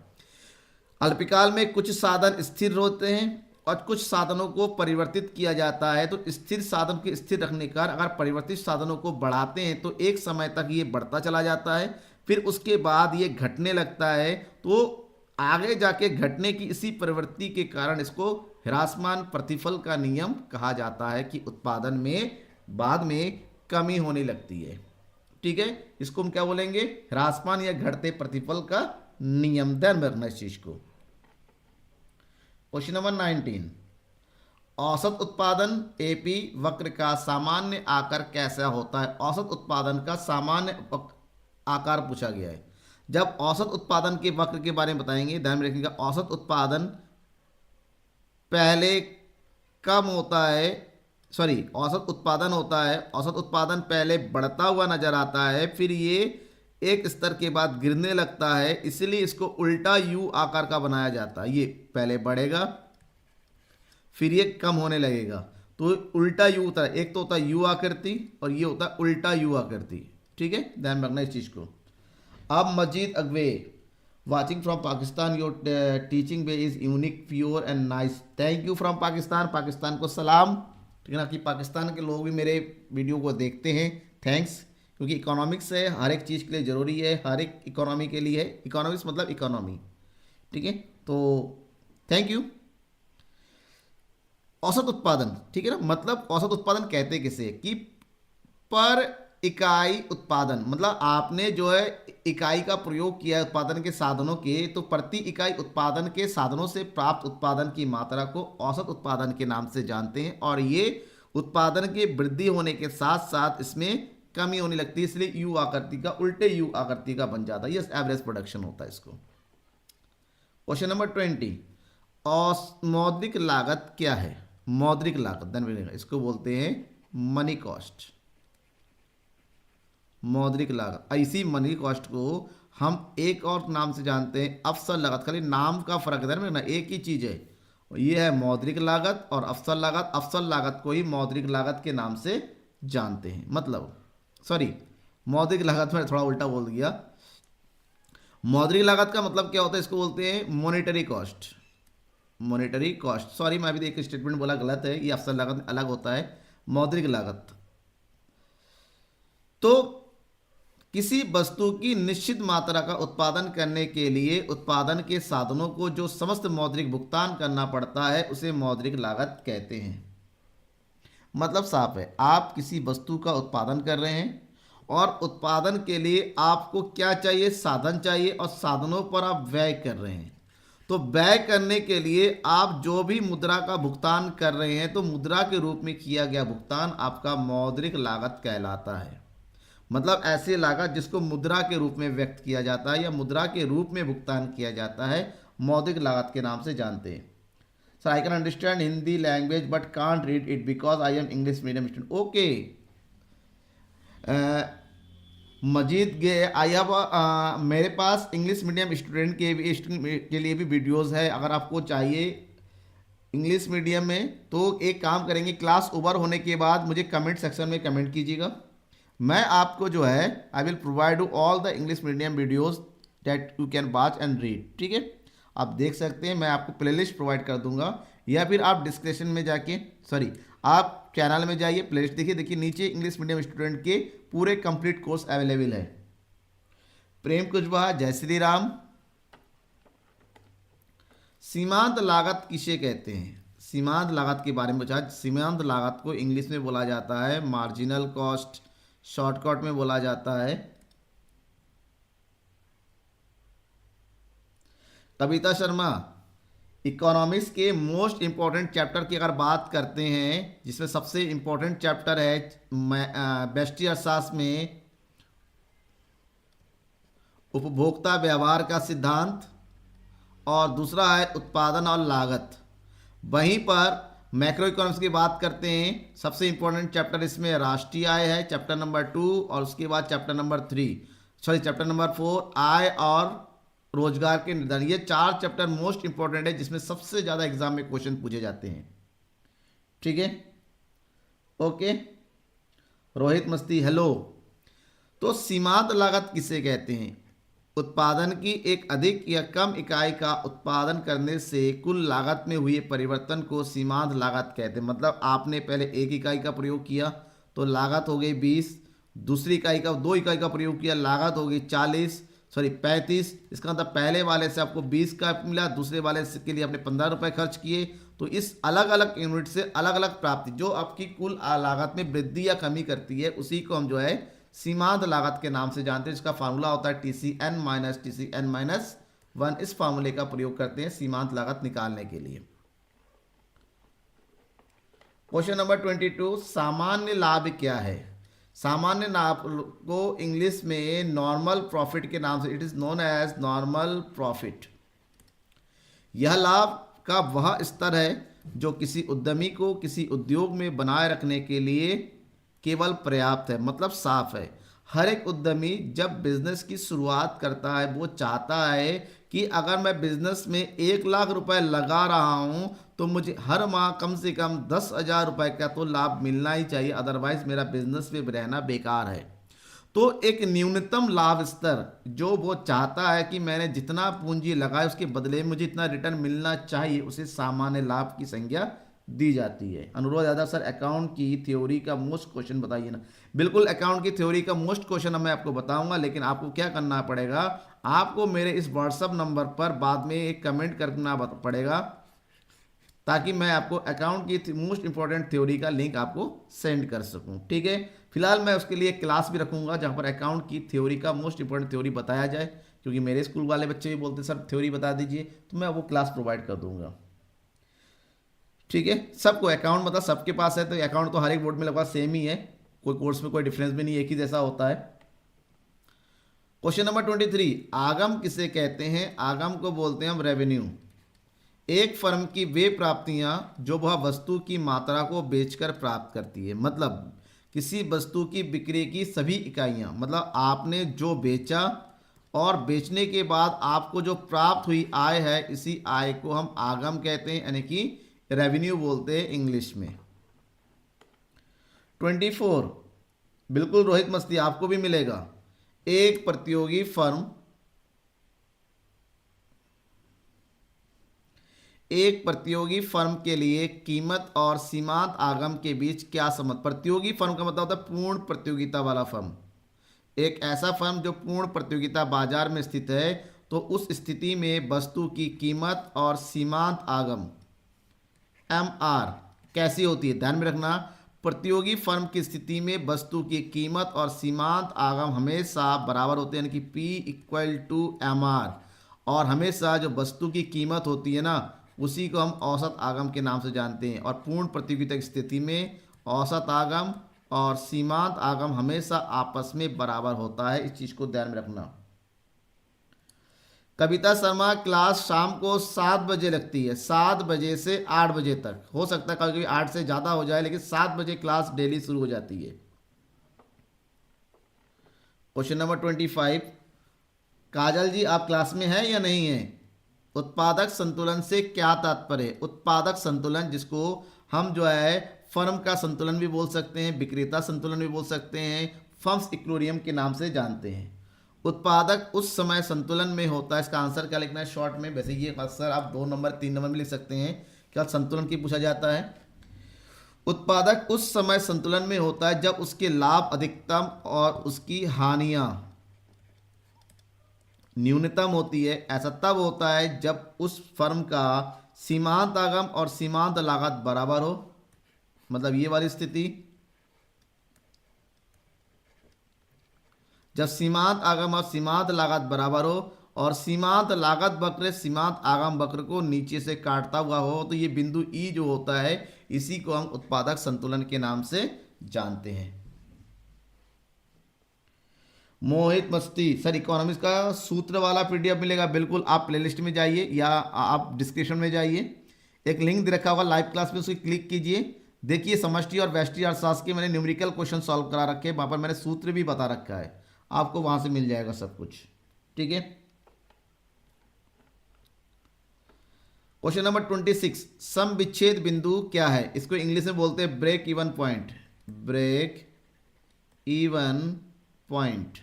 अल्पकाल में कुछ साधन स्थिर होते हैं और कुछ साधनों को परिवर्तित किया जाता है। तो स्थिर साधन के स्थिर रखने का, अगर परिवर्तित साधनों को बढ़ाते हैं तो एक समय तक ये बढ़ता चला जाता है, फिर उसके बाद ये घटने लगता है। तो आगे जाके घटने की इसी प्रवृत्ति के कारण इसको ह्रासमान प्रतिफल का नियम कहा जाता है कि उत्पादन में बाद में कमी होने लगती है। ठीक है, इसको हम क्या बोलेंगे, ह्रासमान या घटते प्रतिफल का नियम। ध्यान में रखना इस चीज को। क्वेश्चन नंबर 19, औसत उत्पादन एपी वक्र का सामान्य आकार कैसा होता है। औसत उत्पादन का सामान्य आकार पूछा गया है। जब औसत उत्पादन के वक्र के बारे में बताएंगे, ध्यान में रखिएगा, औसत उत्पादन पहले कम होता है, सॉरी औसत उत्पादन होता है, औसत उत्पादन पहले बढ़ता हुआ नजर आता है, फिर ये एक स्तर के बाद गिरने लगता है, इसलिए इसको उल्टा यू आकार का बनाया जाता है। ये पहले बढ़ेगा फिर ये कम होने लगेगा, तो उल्टा यू होता है। एक तो होता है यू आकृति और ये होता है उल्टा यू आकृति। ठीक है, ध्यान रखना इस चीज को। अब Majid Agwe, watching from Pakistan, your teaching way is unique, pure and nice. Thank you from Pakistan. Pakistan को सलाम। ठीक है ना, कि पाकिस्तान के लोग भी मेरे वीडियो को देखते हैं। थैंक्स, क्योंकि इकोनॉमिक्स है, हर एक चीज़ के लिए ज़रूरी है, हर एक इकोनॉमी के लिए है। इकोनॉमिक्स मतलब इकोनॉमी। ठीक है, तो थैंक यू। औसत उत्पादन, ठीक है ना, मतलब औसत उत्पादन कहते किसे, कि पर इकाई उत्पादन, मतलब आपने जो है इकाई का प्रयोग किया है उत्पादन के साधनों के, तो प्रति इकाई उत्पादन के साधनों से प्राप्त उत्पादन की मात्रा को औसत उत्पादन के नाम से जानते हैं। और ये उत्पादन के वृद्धि होने के साथ साथ इसमें कमी होने लगती है, इसलिए यू आकृति का उल्टे यू आकृति का बन जाता है। ये एवरेज प्रोडक्शन होता है इसको। क्वेश्चन नंबर 20, मौद्रिक लागत क्या है। मौद्रिक लागत, धन, इसको बोलते हैं मनी कॉस्ट। मौद्रिक लागत, इसी मनी कॉस्ट को हम एक और नाम से जानते हैं अवसर लागत। खाली नाम का फर्क है ना, एक ही चीज है, ये है मौद्रिक लागत और अवसर लागत। अवसर लागत को ही मौद्रिक लागत के नाम से जानते हैं। मतलब सॉरी, मौद्रिक लागत में थोड़ा उल्टा बोल दिया। मौद्रिक लागत का मतलब क्या होता है, इसको बोलते हैं monetary cost. Monetary cost, sorry मैं अभी एक स्टेटमेंट बोला गलत है, ये अवसर लागत अलग होता है, मौद्रिक लागत। तो किसी वस्तु की निश्चित मात्रा का उत्पादन करने के लिए उत्पादन के साधनों को जो समस्त मौद्रिक भुगतान करना पड़ता है उसे मौद्रिक लागत कहते हैं। मतलब साफ है, आप किसी वस्तु का उत्पादन कर रहे हैं और उत्पादन के लिए आपको क्या चाहिए, साधन चाहिए, और साधनों पर आप व्यय कर रहे हैं। तो व्यय करने के लिए आप जो भी मुद्रा का भुगतान कर रहे हैं, तो मुद्रा के रूप में किया गया भुगतान आपका मौद्रिक लागत कहलाता है। मतलब ऐसे लागत जिसको मुद्रा के रूप में व्यक्त किया जाता है या मुद्रा के रूप में भुगतान किया जाता है, मौद्रिक लागत के नाम से जानते हैं। Sir I can understand Hindi language but can't read it because I am English medium student. Okay Majid I have, मेरे पास इंग्लिश मीडियम स्टूडेंट के लिए भी वीडियोस है। अगर आपको चाहिए इंग्लिश मीडियम में तो एक काम करेंगे, क्लास ओवर होने के बाद मुझे कमेंट सेक्शन में कमेंट कीजिएगा। मैं आपको जो है I will provide you all the English medium videos that you can watch and read. ठीक है, आप देख सकते हैं, मैं आपको प्लेलिस्ट प्रोवाइड कर दूंगा, या फिर आप डिस्क्रिप्शन में जाके, सॉरी आप चैनल में जाइए, प्लेलिस्ट देखिए, देखिए नीचे इंग्लिश मीडियम स्टूडेंट के पूरे कंप्लीट कोर्स अवेलेबल है। प्रेम कुशवाहा, जय श्री राम। सीमांत लागत किसे कहते हैं, सीमांत लागत के बारे में पूछा। सीमांत लागत को इंग्लिश में बोला जाता है मार्जिनल कॉस्ट, शॉर्टकट में बोला जाता है। कविता शर्मा, इकोनॉमिक्स के मोस्ट इंपॉर्टेंट चैप्टर की अगर बात करते हैं, जिसमें सबसे इंपॉर्टेंट चैप्टर है व्यष्टि अर्थशास्त्र में उपभोक्ता व्यवहार का सिद्धांत, और दूसरा है उत्पादन और लागत। वहीं पर मैक्रो इकोनॉमिक्स की बात करते हैं, सबसे इंपॉर्टेंट चैप्टर इसमें राष्ट्रीय आय है, चैप्टर नंबर 2, और उसके बाद chapter number 3, sorry chapter number 4 आय और रोजगार के निर्धारण। ये 4 चैप्टर मोस्ट इंपॉर्टेंट है, जिसमें सबसे ज़्यादा एग्जाम में क्वेश्चन पूछे जाते हैं। ठीक है, ओके। रोहित मस्ती हेलो। तो सीमांत लागत किसे कहते हैं? उत्पादन की एक अधिक या कम इकाई का उत्पादन करने से कुल लागत में हुए परिवर्तन को सीमांत लागत कहते हैं। मतलब आपने पहले एक इकाई का प्रयोग किया तो लागत हो गई 20, दूसरी इकाई का 2 इकाई का प्रयोग किया लागत हो गई 35। इसका मतलब पहले वाले से आपको 20 का मिला, दूसरे वाले से के लिए आपने 15 रुपये खर्च किए। तो इस अलग अलग यूनिट से अलग अलग प्राप्ति जो आपकी कुल लागत में वृद्धि या कमी करती है उसी को हम जो है सीमांत लागत के नाम से जानते हैं, जिसका फार्मूला होता है TCN-1। इस फार्मूले का प्रयोग करते हैं सीमांत लागत निकालने के लिए। क्वेश्चन नंबर 22, सामान्य लाभ क्या है? सामान्य लाभ को इंग्लिश में नॉर्मल प्रॉफिट के नाम से, it is known as normal profit. यह लाभ का वह स्तर है जो किसी उद्यमी को किसी उद्योग में बनाए रखने के लिए केवल पर्याप्त है। मतलब साफ है, हर एक उद्यमी जब बिजनेस की शुरुआत करता है वो चाहता है कि अगर मैं बिजनेस में 1 लाख रुपए लगा रहा हूं तो मुझे हर माह कम से कम 10,000 रुपए का तो लाभ मिलना ही चाहिए, अदरवाइज मेरा बिजनेस में रहना बेकार है। तो एक न्यूनतम लाभ स्तर जो वो चाहता है कि मैंने जितना पूंजी लगाया उसके बदले में मुझे इतना रिटर्न मिलना चाहिए, उसे सामान्य लाभ की संज्ञा दी जाती है। अनुरोध यादव सर अकाउंट की थ्योरी का मोस्ट क्वेश्चन बताइए ना। बिल्कुल अकाउंट की थ्योरी का मोस्ट क्वेश्चन मैं आपको बताऊंगा, लेकिन आपको क्या करना पड़ेगा, आपको मेरे इस व्हाट्सएप नंबर पर बाद में एक कमेंट करना पड़ेगा ताकि मैं आपको अकाउंट की मोस्ट इंपॉर्टेंट थ्योरी का लिंक आपको सेंड कर सकूं। ठीक है, फिलहाल मैं उसके लिए क्लास भी रखूंगा जहां पर अकाउंट की थ्योरी का मोस्ट इंपॉर्टेंट थ्योरी बताया जाए, क्योंकि मेरे स्कूल वाले बच्चे भी बोलते सर थ्योरी बता दीजिए, तो मैं वो क्लास प्रोवाइड कर दूंगा। ठीक है, सबको अकाउंट मतलब सबके पास है, तो अकाउंट तो हर एक बोर्ड में लगभग सेम ही है, कोई कोर्स में कोई डिफरेंस भी नहीं, एक ही जैसा होता है। क्वेश्चन नंबर 23, आगम किसे कहते हैं? आगम को बोलते हैं हम रेवेन्यू। एक फर्म की वे प्राप्तियां जो वह वस्तु की मात्रा को बेचकर प्राप्त करती है। मतलब किसी वस्तु की बिक्री की सभी इकाइयां, मतलब आपने जो बेचा और बेचने के बाद आपको जो प्राप्त हुई आय है, इसी आय को हम आगम कहते हैं, यानी कि रेवेन्यू बोलते हैं इंग्लिश में। 24, बिल्कुल रोहित मस्ती आपको भी मिलेगा। एक प्रतियोगी फर्म के लिए कीमत और सीमांत आगम के बीच क्या संबंध? प्रतियोगी फर्म का मतलब होता है पूर्ण प्रतियोगिता वाला फर्म। एक ऐसा फर्म जो पूर्ण प्रतियोगिता बाजार में स्थित है, तो उस स्थिति में वस्तु की कीमत और सीमांत आगम MR कैसी होती है? ध्यान में रखना, प्रतियोगी फर्म की स्थिति में वस्तु की कीमत और सीमांत आगम हमेशा बराबर होते हैं, यानी कि P=MR। और हमेशा जो वस्तु की कीमत होती है ना, उसी को हम औसत आगम के नाम से जानते हैं। और पूर्ण प्रतियोगिता की स्थिति में औसत आगम और सीमांत आगम हमेशा आपस में बराबर होता है, इस चीज़ को ध्यान में रखना। कविता शर्मा क्लास शाम को 7 बजे लगती है, 7 बजे से 8 बजे तक, हो सकता है कभी कभी 8 से ज़्यादा हो जाए, लेकिन 7 बजे क्लास डेली शुरू हो जाती है। क्वेश्चन नंबर 25, काजल जी आप क्लास में हैं या नहीं हैं? उत्पादक संतुलन से क्या तात्पर्य है? उत्पादक संतुलन, जिसको हम जो है फर्म का संतुलन भी बोल सकते हैं, विक्रेता संतुलन भी बोल सकते हैं, फर्म्स इक्विलिब्रियम के नाम से जानते हैं। उत्पादक उस समय संतुलन में होता है, इसका आंसर क्या लिखना है शॉर्ट में? वैसे ये अक्सर आप 2 नंबर 3 नंबर में लिख सकते हैं, क्या संतुलन की पूछा जाता है। उत्पादक उस समय संतुलन में होता है जब उसके लाभ अधिकतम और उसकी हानियां न्यूनतम होती है। ऐसा तब होता है जब उस फर्म का सीमांत आगम और सीमांत लागत बराबर हो, मतलब ये वाली स्थिति। जब सीमांत आगम और सीमांत लागत बराबर हो और सीमांत लागत वक्र सीमांत आगम वक्र को नीचे से काटता हुआ हो, तो ये बिंदु E जो होता है, इसी को हम उत्पादक संतुलन के नाम से जानते हैं। मोहित मस्ती सर इकोनॉमिक्स का सूत्र वाला PDF मिलेगा? बिल्कुल, आप प्लेलिस्ट में जाइए या आप डिस्क्रिप्शन में जाइए, एक लिंक दे रखा होगा लाइव क्लास में, उसको क्लिक कीजिए। देखिए समष्टि और व्यष्टि अर्थशास्त्र के मैंने न्यूमेरिकल क्वेश्चन सॉल्व करा रखे हैं, वहाँ पर मैंने सूत्र भी बता रखा है, आपको वहाँ से मिल जाएगा सब कुछ। ठीक है, क्वेश्चन नंबर 26, सम विच्छेद बिंदु क्या है? इसको इंग्लिश में बोलते हैं break even point. Break even point.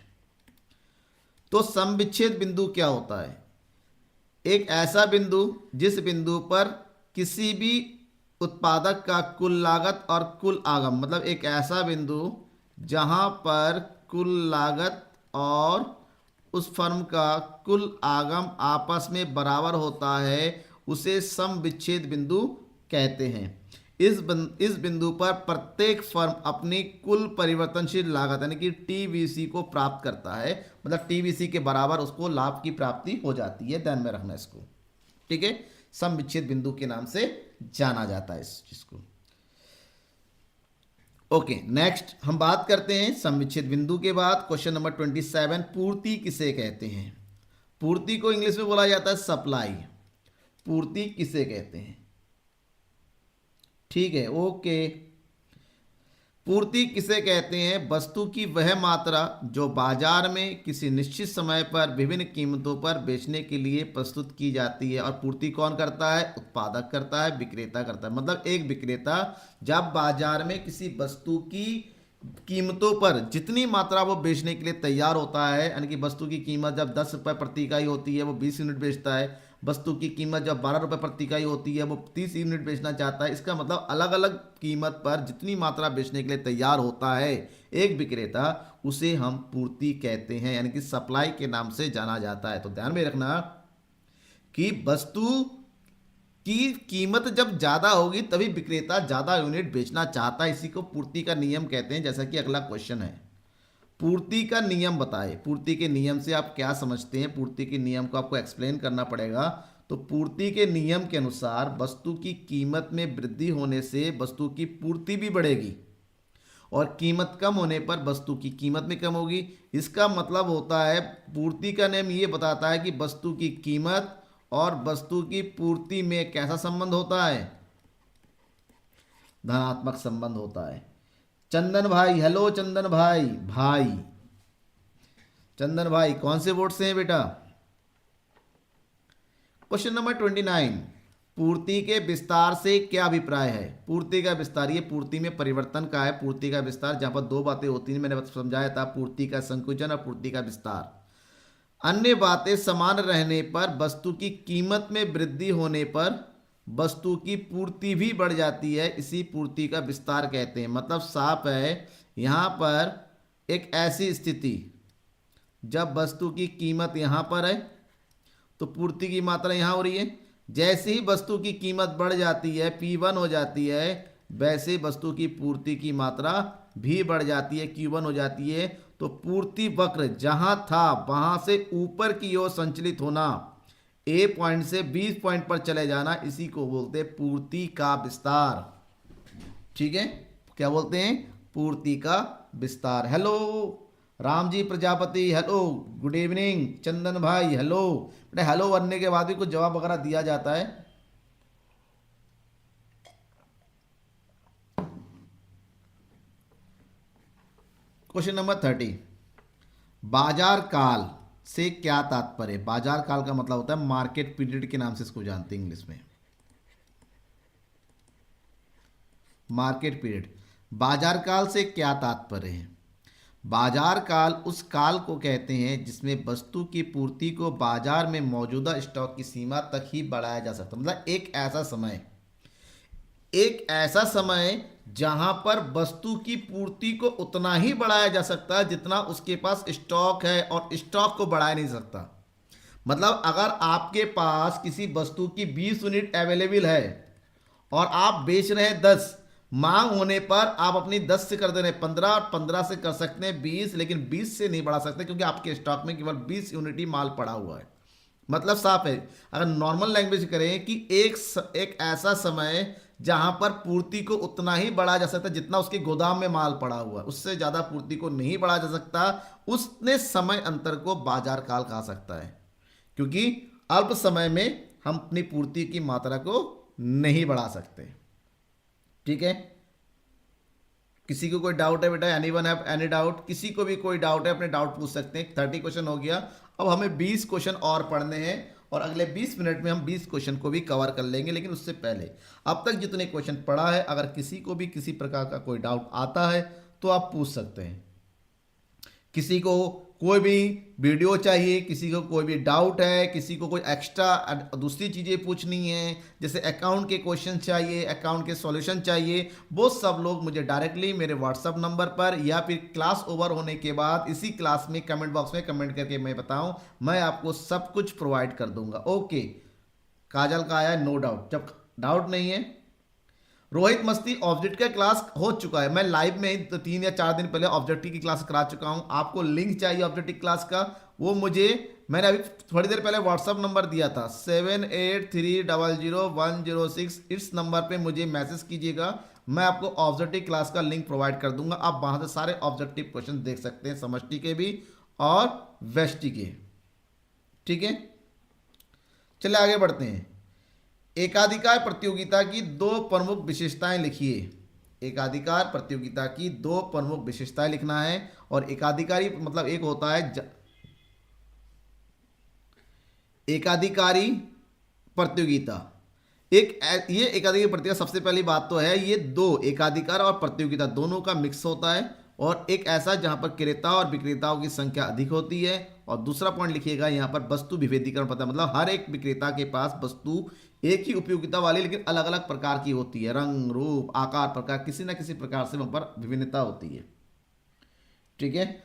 तो सम विच्छेद बिंदु क्या होता है? एक ऐसा बिंदु जिस बिंदु पर किसी भी उत्पादक का कुल लागत और कुल आगम, मतलब एक ऐसा बिंदु जहां पर कुल लागत और उस फर्म का कुल आगम आपस में बराबर होता है, उसे सम विच्छेद बिंदु कहते हैं। इस बिंदु पर प्रत्येक फर्म अपनी कुल परिवर्तनशील लागत यानी कि टीवीसी को प्राप्त करता है, मतलब टीवीसी के बराबर उसको लाभ की प्राप्ति हो जाती है। ध्यान में रखना इसको, ठीक है। सम विच्छेद बिंदु के नाम से जाना जाता है इस चीज को। ओके, नेक्स्ट हम बात करते हैं सम विच्छेद बिंदु के बाद क्वेश्चन नंबर 27, पूर्ति किसे कहते हैं? पूर्ति को इंग्लिश में बोला जाता है सप्लाई। पूर्ति किसे कहते हैं? ठीक है, ओके। पूर्ति किसे कहते हैं? वस्तु की वह मात्रा जो बाजार में किसी निश्चित समय पर विभिन्न कीमतों पर बेचने के लिए प्रस्तुत की जाती है। और पूर्ति कौन करता है? उत्पादक करता है, विक्रेता करता है। मतलब एक विक्रेता जब बाजार में किसी वस्तु की कीमतों पर जितनी मात्रा वो बेचने के लिए तैयार होता है, यानी कि वस्तु की कीमत जब 10 रुपये प्रति इकाई होती है वो 20 यूनिट बेचता है, वस्तु की कीमत जब 12 रुपये प्रति इकाई होती है वो 30 यूनिट बेचना चाहता है। इसका मतलब अलग अलग कीमत पर जितनी मात्रा बेचने के लिए तैयार होता है एक विक्रेता, उसे हम पूर्ति कहते हैं, यानी कि सप्लाई के नाम से जाना जाता है। तो ध्यान में रखना कि वस्तु की कीमत जब ज़्यादा होगी तभी विक्रेता ज़्यादा यूनिट बेचना चाहता है। इसी को पूर्ति का नियम कहते हैं। जैसा कि अगला क्वेश्चन है, पूर्ति का नियम बताए। पूर्ति के नियम से आप क्या समझते हैं? पूर्ति के नियम को आपको एक्सप्लेन करना पड़ेगा। तो पूर्ति के नियम के अनुसार वस्तु की कीमत में वृद्धि होने से वस्तु की पूर्ति भी बढ़ेगी और कीमत कम होने पर वस्तु की कीमत भी कम होगी। इसका मतलब होता है, पूर्ति का नियम ये बताता है कि वस्तु की कीमत और वस्तु की पूर्ति में कैसा संबंध होता है? धनात्मक संबंध होता है। चंदन भाई, हेलो चंदन भाई। चंदन भाई कौन से बोर्ड से हैं बेटा? क्वेश्चन नंबर 29, पूर्ति के विस्तार से क्या अभिप्राय है? पूर्ति का विस्तार, ये पूर्ति में परिवर्तन का है। पूर्ति का विस्तार, जहां पर दो बातें होती हैं, मैंने समझाया था, पूर्ति का संकुचन और पूर्ति का विस्तार। अन्य बातें समान रहने पर वस्तु की कीमत में वृद्धि होने पर वस्तु की पूर्ति भी बढ़ जाती है, इसी पूर्ति का विस्तार कहते हैं। मतलब साफ है, यहाँ पर एक ऐसी स्थिति जब वस्तु की कीमत यहाँ पर है तो पूर्ति की मात्रा यहाँ हो रही है। जैसे ही वस्तु की कीमत बढ़ जाती है, P1 हो जाती है, वैसे वस्तु की पूर्ति की मात्रा भी बढ़ जाती है, Q1 हो जाती है। तो पूर्ति वक्र जहां था वहां से ऊपर की ओर संचलित होना, A पॉइंट से B पॉइंट पर चले जाना, इसी को बोलते हैं पूर्ति का विस्तार। ठीक है, क्या बोलते हैं? पूर्ति का विस्तार। Hello Ram ji Prajapati, hello, good evening. चंदन भाई हेलो। बेटा हेलो बनने के बाद भी कुछ जवाब वगैरह दिया जाता है। क्वेश्चन नंबर 30, बाजार काल से क्या तात्पर्य? बाजार काल का मतलब होता है मार्केट पीरियड के नाम से इसको जानते हैं इंग्लिश में, मार्केट पीरियड। बाजार काल से क्या तात्पर्य है? बाजार काल उस काल को कहते हैं जिसमें वस्तु की पूर्ति को बाजार में मौजूदा स्टॉक की सीमा तक ही बढ़ाया जा सकता है। मतलब एक ऐसा समय जहां पर वस्तु की पूर्ति को उतना ही बढ़ाया जा सकता है जितना उसके पास स्टॉक है, और स्टॉक को बढ़ाया नहीं सकता। मतलब अगर आपके पास किसी वस्तु की 20 यूनिट अवेलेबल है और आप बेच रहे हैं 10, मांग होने पर आप अपनी 10 से कर दे रहे हैं 15 और 15 से कर सकते हैं 20, लेकिन 20 से नहीं बढ़ा सकते क्योंकि आपके स्टॉक में केवल 20 यूनिट ही माल पड़ा हुआ है। मतलब साफ है, अगर नॉर्मल लैंग्वेज करें कि एक ऐसा समय जहां पर पूर्ति को उतना ही बढ़ाया जा सकता है जितना उसके गोदाम में माल पड़ा हुआ है, उससे ज्यादा पूर्ति को नहीं बढ़ाया जा सकता, उसने समय अंतर को बाजार काल कहा सकता है। क्योंकि अल्प समय में हम अपनी पूर्ति की मात्रा को नहीं बढ़ा सकते। ठीक है, किसी को कोई डाउट है बेटा? Anyone have any doubt? किसी को भी कोई डाउट है अपने डाउट पूछ सकते हैं। 30 क्वेश्चन हो गया, अब हमें 20 क्वेश्चन और पढ़ने हैं और अगले 20 मिनट में हम 20 क्वेश्चन को भी कवर कर लेंगे। लेकिन उससे पहले अब तक जितने क्वेश्चन पढ़ा है, अगर किसी को भी किसी प्रकार का कोई डाउट आता है तो आप पूछ सकते हैं। किसी को कोई भी वीडियो चाहिए, किसी को कोई भी डाउट है, किसी को कोई एक्स्ट्रा दूसरी चीज़ें पूछनी है, जैसे अकाउंट के क्वेश्चन चाहिए, अकाउंट के सॉल्यूशन चाहिए, वो सब लोग मुझे डायरेक्टली मेरे व्हाट्सअप नंबर पर या फिर क्लास ओवर होने के बाद इसी क्लास में कमेंट बॉक्स में कमेंट करके मैं बताऊं, मैं आपको सब कुछ प्रोवाइड कर दूंगा। ओके, काजल का आया नो डाउट, जब डाउट नहीं है। रोहित मस्ती ऑब्जेक्ट का क्लास हो चुका है, मैं लाइव में ही तो 3 या 4 दिन पहले ऑब्जेक्टिव की क्लास करा चुका हूं। आपको लिंक चाहिए ऑब्जेक्टिव क्लास का, वो मुझे मैंने अभी थोड़ी देर पहले व्हाट्सअप नंबर दिया था 78300106, इस नंबर पे मुझे मैसेज कीजिएगा, मैं आपको ऑब्जेक्टिव क्लास का लिंक प्रोवाइड कर दूंगा। आप वहां से सारे ऑब्जेक्टिव क्वेश्चन देख सकते हैं, समष्टि के भी और व्यष्टि के। ठीक है, चलिए आगे बढ़ते हैं। एकाधिकार प्रतियोगिता की दो प्रमुख विशेषताएं लिखिए। एकाधिकार प्रतियोगिता की दो प्रमुख विशेषताएं लिखना है। और एकाधिकारी मतलब एक होता है एकाधिकारी प्रतियोगिता, ये एकाधिकार प्रतियोगिता, सबसे पहली बात तो है ये दो एकाधिकार और प्रतियोगिता दोनों का मिक्स होता है, और एक ऐसा जहां पर क्रेता और विक्रेताओं की संख्या अधिक होती है। और दूसरा पॉइंट लिखिएगा यहाँ पर वस्तु विभेदीकरण पता, मतलब हर एक विक्रेता के पास वस्तु एक ही उपयोगिता वाली लेकिन अलग अलग प्रकार की होती है, रंग रूप आकार प्रकार, किसी न किसी प्रकार से वहां पर विभिन्नता होती है। ठीक है,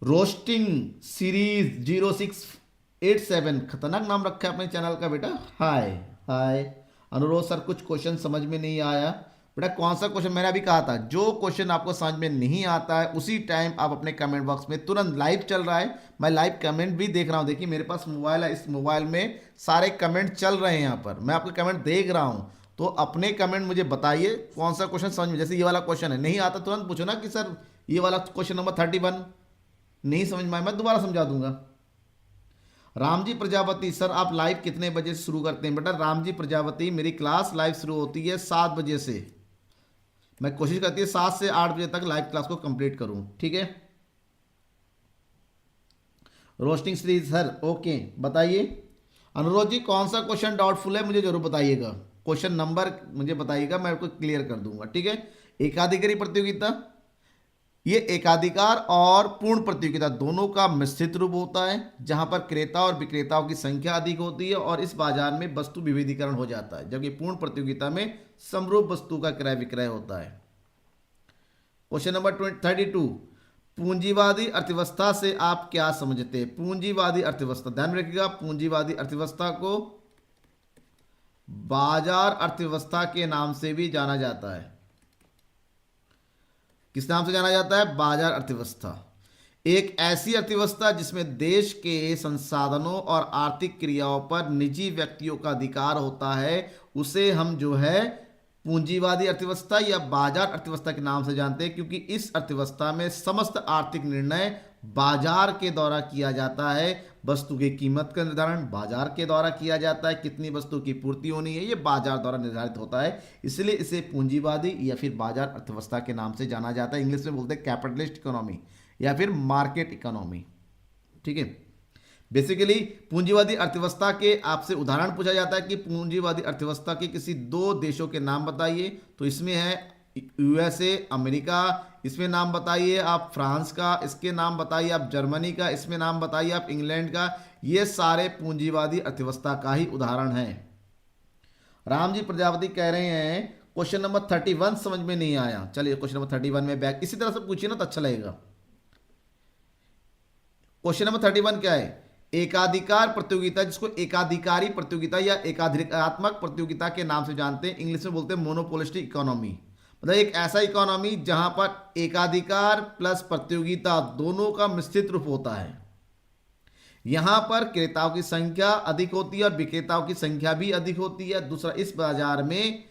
रोस्टिंग सीरीज 0687, खतरनाक नाम रखा है अपने चैनल का बेटा। हाय हाय अनुरोध सर, कुछ क्वेश्चन समझ में नहीं आया बेटा। कौन सा क्वेश्चन? मैंने अभी कहा था जो क्वेश्चन आपको समझ में नहीं आता है उसी टाइम आप अपने कमेंट बॉक्स में, तुरंत लाइव चल रहा है, मैं लाइव कमेंट भी देख रहा हूं। देखिए मेरे पास मोबाइल है, इस मोबाइल में सारे कमेंट चल रहे हैं, यहाँ पर मैं आपके कमेंट देख रहा हूं। तो अपने कमेंट मुझे बताइए कौन सा क्वेश्चन समझ में, जैसे ये वाला क्वेश्चन है नहीं आता तुरंत पूछो ना कि सर ये वाला क्वेश्चन नंबर 31 नहीं समझ में आया, मैं दोबारा समझा दूंगा। रामजी प्रजापति सर आप लाइव कितने बजे से शुरू करते हैं? बेटा रामजी प्रजापति मेरी क्लास लाइव शुरू होती है 7 बजे से, मैं कोशिश करती है 7 से 8 बजे तक लाइव क्लास को कंप्लीट करूं। ठीक है, रोस्टिंग सीरीज सर ओके, बताइए। अनुरोध जी कौन सा क्वेश्चन डाउटफुल है मुझे जरूर बताइएगा, क्वेश्चन नंबर मुझे बताइएगा, मैं आपको क्लियर कर दूंगा। ठीक है, एकाधिकारी प्रतियोगिता, ये एकाधिकार और पूर्ण प्रतियोगिता दोनों का मिश्रित रूप होता है, जहां पर क्रेता और विक्रेताओं की संख्या अधिक होती है और इस बाजार में वस्तु विभेदीकरण हो जाता है, जबकि पूर्ण प्रतियोगिता में समरूप वस्तु का क्रय विक्रय होता है। क्वेश्चन नंबर 32, पूंजीवादी अर्थव्यवस्था से आप क्या समझते हैं? पूंजीवादी अर्थव्यवस्था, ध्यान में रखिएगा, पूंजीवादी अर्थव्यवस्था को बाजार अर्थव्यवस्था के नाम से भी जाना जाता है। किस नाम से जाना जाता है? बाजार अर्थव्यवस्था। एक ऐसी अर्थव्यवस्था जिसमें देश के संसाधनों और आर्थिक क्रियाओं पर निजी व्यक्तियों का अधिकार होता है, उसे हम जो है पूंजीवादी अर्थव्यवस्था या बाजार अर्थव्यवस्था के नाम से जानते हैं, क्योंकि इस अर्थव्यवस्था में समस्त आर्थिक निर्णय बाजार के द्वारा किया जाता है। वस्तु की कीमत का निर्धारण बाजार के द्वारा किया जाता है, कितनी वस्तु की पूर्ति होनी है ये बाजार द्वारा निर्धारित होता है, इसलिए इसे पूंजीवादी या फिर बाजार अर्थव्यवस्था के नाम से जाना जाता है। इंग्लिश में बोलते हैं कैपिटलिस्ट इकोनॉमी या फिर मार्केट इकोनॉमी। ठीक है, बेसिकली पूंजीवादी अर्थव्यवस्था के आपसे उदाहरण पूछा जाता है कि पूंजीवादी अर्थव्यवस्था के किसी दो देशों के नाम बताइए, तो इसमें है यूएसए अमेरिका, इसमें नाम बताइए आप फ्रांस का, इसके नाम बताइए आप जर्मनी का, इसमें नाम बताइए आप इंग्लैंड का, ये सारे पूंजीवादी अर्थव्यवस्था का ही उदाहरण है। राम जी प्रजापति कह रहे हैं क्वेश्चन नंबर 31 समझ में नहीं आया। चलिए क्वेश्चन नंबर 31 में बैक इसी तरह से पूछिए ना तो अच्छा लगेगा। क्वेश्चन नंबर 31 क्या है? एकाधिकार प्रतियोगिता, जिसको एकाधिकारी प्रतियोगिता या एकाधिकात्मक प्रतियोगिता के नाम से जानते हैं, इंग्लिश में बोलते हैं मोनोपोलिस्टिक इकोनॉमी, मतलब एक ऐसा इकोनॉमी जहां पर एकाधिकार प्लस प्रतियोगिता दोनों का मिश्रित रूप होता है। यहां पर क्रेताओं की संख्या अधिक होती है और विक्रेताओं की संख्या भी अधिक होती है। दूसरा, इस बाजार में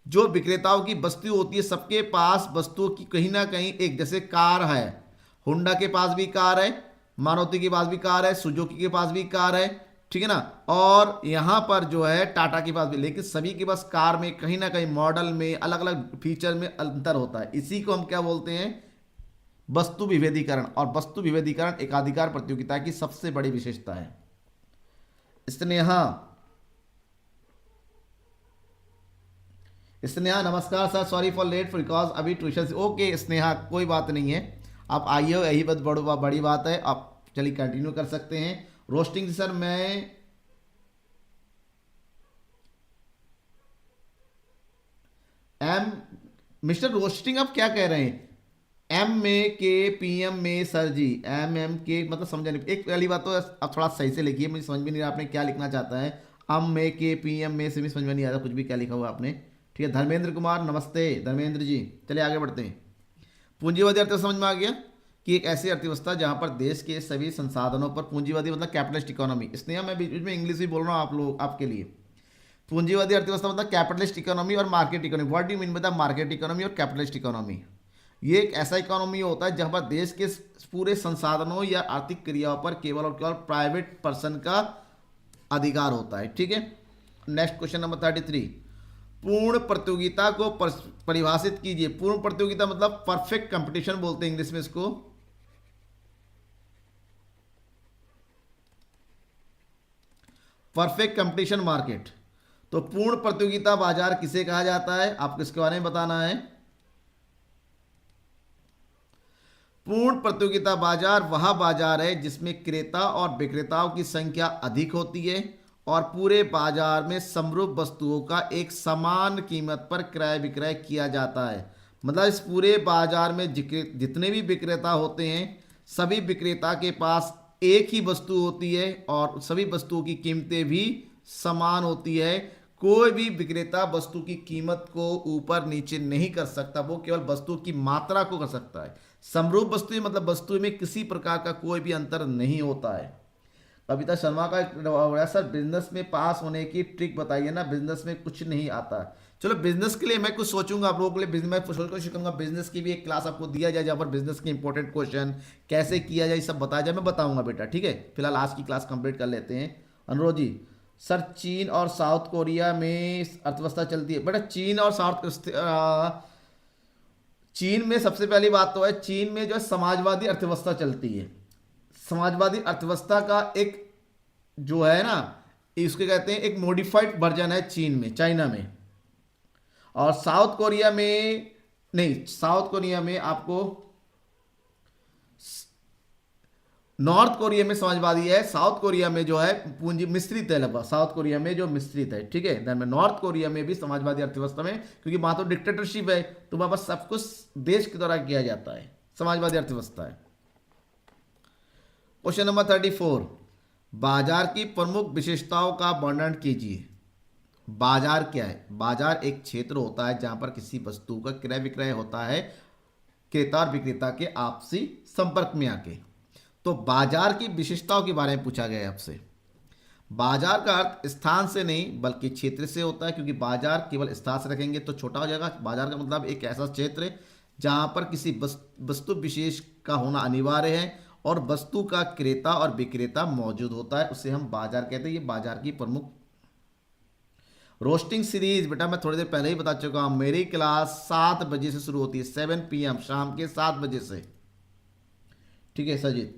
जो विक्रेताओं की वस्तु होती है, सबके पास वस्तुओं की कहीं ना कहीं एक, जैसे कार है, होंडा के पास भी कार है, मारुति के पास भी कार है, सुजुकी के पास भी कार है, ठीक है ना, और यहां पर जो है टाटा के पास भी, लेकिन सभी के पास कार में कहीं ना कहीं मॉडल में अलग अलग फीचर में अंतर होता है। इसी को हम क्या बोलते हैं? वस्तु विभेदीकरण। और वस्तु विभेदीकरण एकाधिकार प्रतियोगिता की सबसे बड़ी विशेषता है। स्नेहा नमस्कार sir, sorry for late because अभी ट्यूशन से। ओके स्नेहा, कोई बात नहीं है, आप आइए, यही बात बड़ी बात है। आप चलिए कंटिन्यू कर सकते हैं। रोस्टिंग सर मैं एम मिस्टर रोस्टिंग आप क्या कह रहे हैं? एम में के पीएम में सर जी, एम के मतलब समझा नहीं। एक पहली बात तो आप थोड़ा सही से लिखिए, मुझे समझ में नहीं आ रहा आपने क्या लिखना चाहता है। एम में के पीएम में से भी समझ में नहीं आ रहा कुछ भी क्या लिखा हुआ आपने। ठीक है, धर्मेंद्र कुमार, नमस्ते धर्मेंद्र जी। चलिए आगे बढ़ते हैं। पूंजीवादी अर्थव्यवस्था समझ में आ गया कि एक ऐसी अर्थव्यवस्था जहां पर देश के सभी संसाधनों पर, पूंजीवादी मतलब कैपिटलिस्ट इकोनॉमी, इसलिए मैं बीच बीच में इंग्लिश भी बोल रहा हूँ आप लोग आपके लिए। पूंजीवादी अर्थव्यवस्था मतलब कैपिटलिस्ट इकोनॉमी और market economy. What do mean by the market economy और कैपिटलिस्ट इकोनॉमी? ये एक ऐसा इकोनॉमी होता है जहां पर देश के पूरे संसाधनों या आर्थिक क्रियाओं पर केवल और केवल प्राइवेट पर्सन का अधिकार होता है। ठीक है, नेक्स्ट क्वेश्चन नंबर 33। पूर्ण प्रतियोगिता को परिभाषित कीजिए। पूर्ण प्रतियोगिता मतलब परफेक्ट कंपटीशन बोलते हैं इंग्लिश में इसको। Perfect competition market. तो पूर्ण प्रतियोगिता बाजार किसे कहा जाता है, आपको इसके बारे में बताना है। पूर्ण प्रतियोगिता बाजार वह बाजार है जिसमें क्रेता और विक्रेताओं की संख्या अधिक होती है और पूरे बाजार में समरूप वस्तुओं का एक समान कीमत पर क्रय विक्रय किया जाता है। मतलब इस पूरे बाजार में जितने भी विक्रेता होते हैं, सभी विक्रेता के पास एक ही वस्तु होती है और सभी वस्तुओं की कीमतें भी समान होती है। कोई भी विक्रेता वस्तु की कीमत को ऊपर नीचे नहीं कर सकता, वो केवल वस्तु की मात्रा को कर सकता है। समरूप वस्तु मतलब वस्तु में किसी प्रकार का कोई भी अंतर नहीं होता है। कविता शर्मा का एक बड़ा सर बिजनेस में पास होने की ट्रिक बताइए ना, बिजनेस में कुछ नहीं आता। चलो बिजनेस के लिए मैं कुछ सोचूंगा आप लोगों के लिए। बिजनेस मैं कोशिश करूंगा बिजनेस की भी एक क्लास आपको दिया जाए जहाँ पर बिजनेस के इंपॉर्टेंट क्वेश्चन कैसे किया जाए सब बताया जाए, मैं बताऊंगा बेटा। ठीक है, फिलहाल आज की क्लास कंप्लीट कर लेते हैं। अनुरोध जी, सर चीन और साउथ कोरिया में अर्थव्यवस्था चलती है बेटा। चीन और चीन में सबसे पहली बात तो है, चीन में जो है समाजवादी अर्थव्यवस्था चलती है। समाजवादी अर्थव्यवस्था का एक जो है ना, इसके कहते हैं एक मॉडिफाइड वर्जन है चीन में, चाइना में। और साउथ कोरिया में नहीं, साउथ कोरिया में आपको, नॉर्थ कोरिया में समाजवादी है, साउथ कोरिया में जो है पूंजी मिश्रित है लगभग। साउथ कोरिया में जो मिश्रित है, ठीक है। देन में नॉर्थ कोरिया में भी समाजवादी अर्थव्यवस्था में, क्योंकि वहां तो डिक्टेटरशिप है तो वहां पर सब कुछ देश के द्वारा किया जाता है, समाजवादी अर्थव्यवस्था है। Question number 34। बाजार की प्रमुख विशेषताओं का वर्णन कीजिए। बाजार क्या है? बाजार एक क्षेत्र होता है जहां पर किसी वस्तु का क्रय विक्रय होता है, क्रेता और विक्रेता के आपसी संपर्क में आके। तो बाजार की विशेषताओं के बारे में पूछा गया है आपसे। बाजार का अर्थ स्थान से नहीं बल्कि क्षेत्र से होता है, क्योंकि बाजार केवल स्थान से रखेंगे तो छोटा हो जाएगा। बाजार का मतलब एक ऐसा क्षेत्र है जहां पर किसी वस्तु विशेष का होना अनिवार्य है और वस्तु का क्रेता और विक्रेता मौजूद होता है, उसे हम बाजार कहते हैं। ये बाजार की प्रमुख। रोस्टिंग सीरीज बेटा मैं थोड़ी देर पहले ही बता चुका हूं, मेरी क्लास 7 बजे से शुरू होती है, 7 PM, शाम के 7 बजे से। ठीक है सजीत,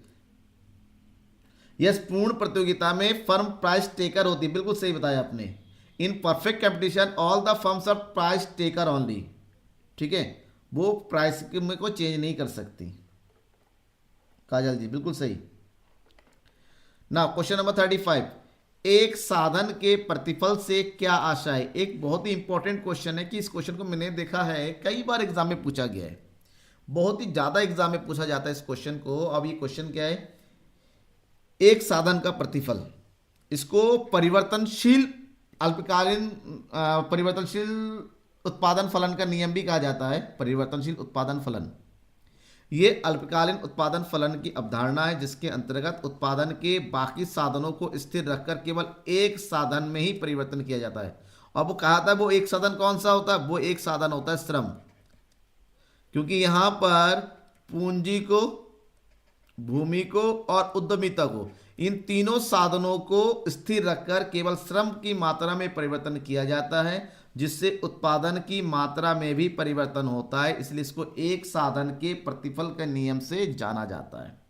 यस। पूर्ण प्रतियोगिता में फर्म प्राइस टेकर होती है, बिल्कुल सही बताया आपने। In perfect competition all the firms are price taker only. ठीक है, वो प्राइस में को चेंज नहीं कर सकती। काजल जी बिल्कुल सही। ना क्वेश्चन नंबर 35। एक साधन के प्रतिफल से क्या आशा है? एक बहुत ही इंपॉर्टेंट क्वेश्चन है कि इस क्वेश्चन को मैंने देखा है कई बार एग्जाम में पूछा गया है, बहुत ही ज्यादा एग्जाम में पूछा जाता है इस क्वेश्चन को। अब ये क्वेश्चन क्या है? एक साधन का प्रतिफल, इसको परिवर्तनशील अल्पकालीन परिवर्तनशील उत्पादन फलन का नियम भी कहा जाता है। परिवर्तनशील उत्पादन फलन, ये अल्पकालीन उत्पादन फलन की अवधारणा है जिसके अंतर्गत उत्पादन के बाकी साधनों को स्थिर रखकर केवल एक साधन में ही परिवर्तन किया जाता है। और वो कहा था, वो एक साधन कौन सा होता है? वो एक साधन होता है श्रम, क्योंकि यहां पर पूंजी को, भूमि को और उद्यमिता को, इन तीनों साधनों को स्थिर रखकर केवल श्रम की मात्रा में परिवर्तन किया जाता है, जिससे उत्पादन की मात्रा में भी परिवर्तन होता है। इसलिए इसको एक साधन के प्रतिफल के नियम से जाना जाता है।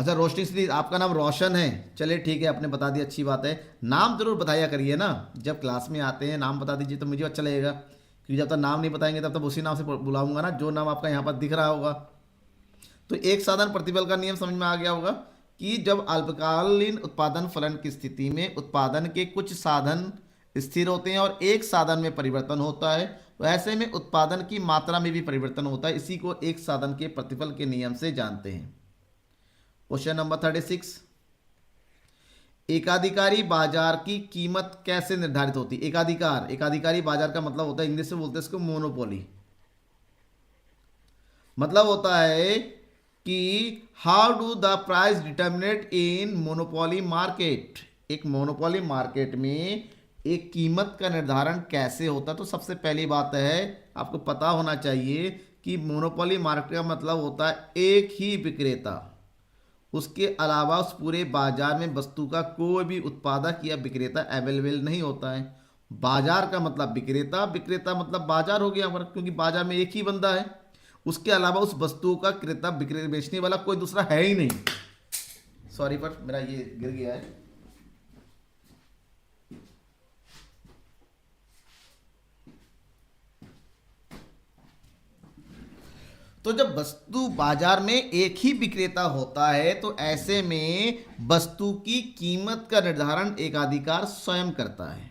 अच्छा रोशनी श्री, आपका नाम रोशन है, चलिए ठीक है, आपने बता दिया, अच्छी बात है। नाम जरूर बताया करिए ना, जब क्लास में आते हैं नाम बता दीजिए तो मुझे अच्छा लगेगा, क्योंकि जब तक नाम नहीं बताएंगे तब तक उसी नाम से बुलाऊंगा ना, जो नाम आपका यहाँ पर दिख रहा होगा। तो एक साधन प्रतिबल का नियम समझ में आ गया होगा कि जब अल्पकालीन उत्पादन फलन की स्थिति में उत्पादन के कुछ साधन स्थिर होते हैं और एक साधन में परिवर्तन होता है, तो ऐसे में उत्पादन की मात्रा में भी परिवर्तन होता है। इसी को एक साधन के प्रतिफल के नियम से जानते हैं। क्वेश्चन नंबर 36, एकाधिकारी बाजार की कीमत कैसे निर्धारित होती है? एकाधिकारी बाजार का मतलब होता है, इंग्लिश में बोलते हैं इसको मोनोपोली। मतलब होता है कि how do the price determinate in monopoly market. एक मोनोपोली मार्केट में एक कीमत का निर्धारण कैसे होता है? तो सबसे पहली बात है आपको पता होना चाहिए कि मोनोपोली मार्केट का मतलब होता है एक ही विक्रेता, उसके अलावा उस पूरे बाजार में वस्तु का कोई भी उत्पादक या विक्रेता अवेलेबल नहीं होता है। बाजार का मतलब विक्रेता, विक्रेता मतलब बाजार हो गया पर, क्योंकि बाजार में एक ही बंदा है, उसके अलावा उस वस्तु का क्रेता बेचने वाला कोई दूसरा है ही नहीं। सॉरी पर मेरा ये गिर गया है। तो जब वस्तु बाजार में एक ही विक्रेता होता है तो ऐसे में वस्तु की कीमत का निर्धारण एकाधिकार स्वयं करता है।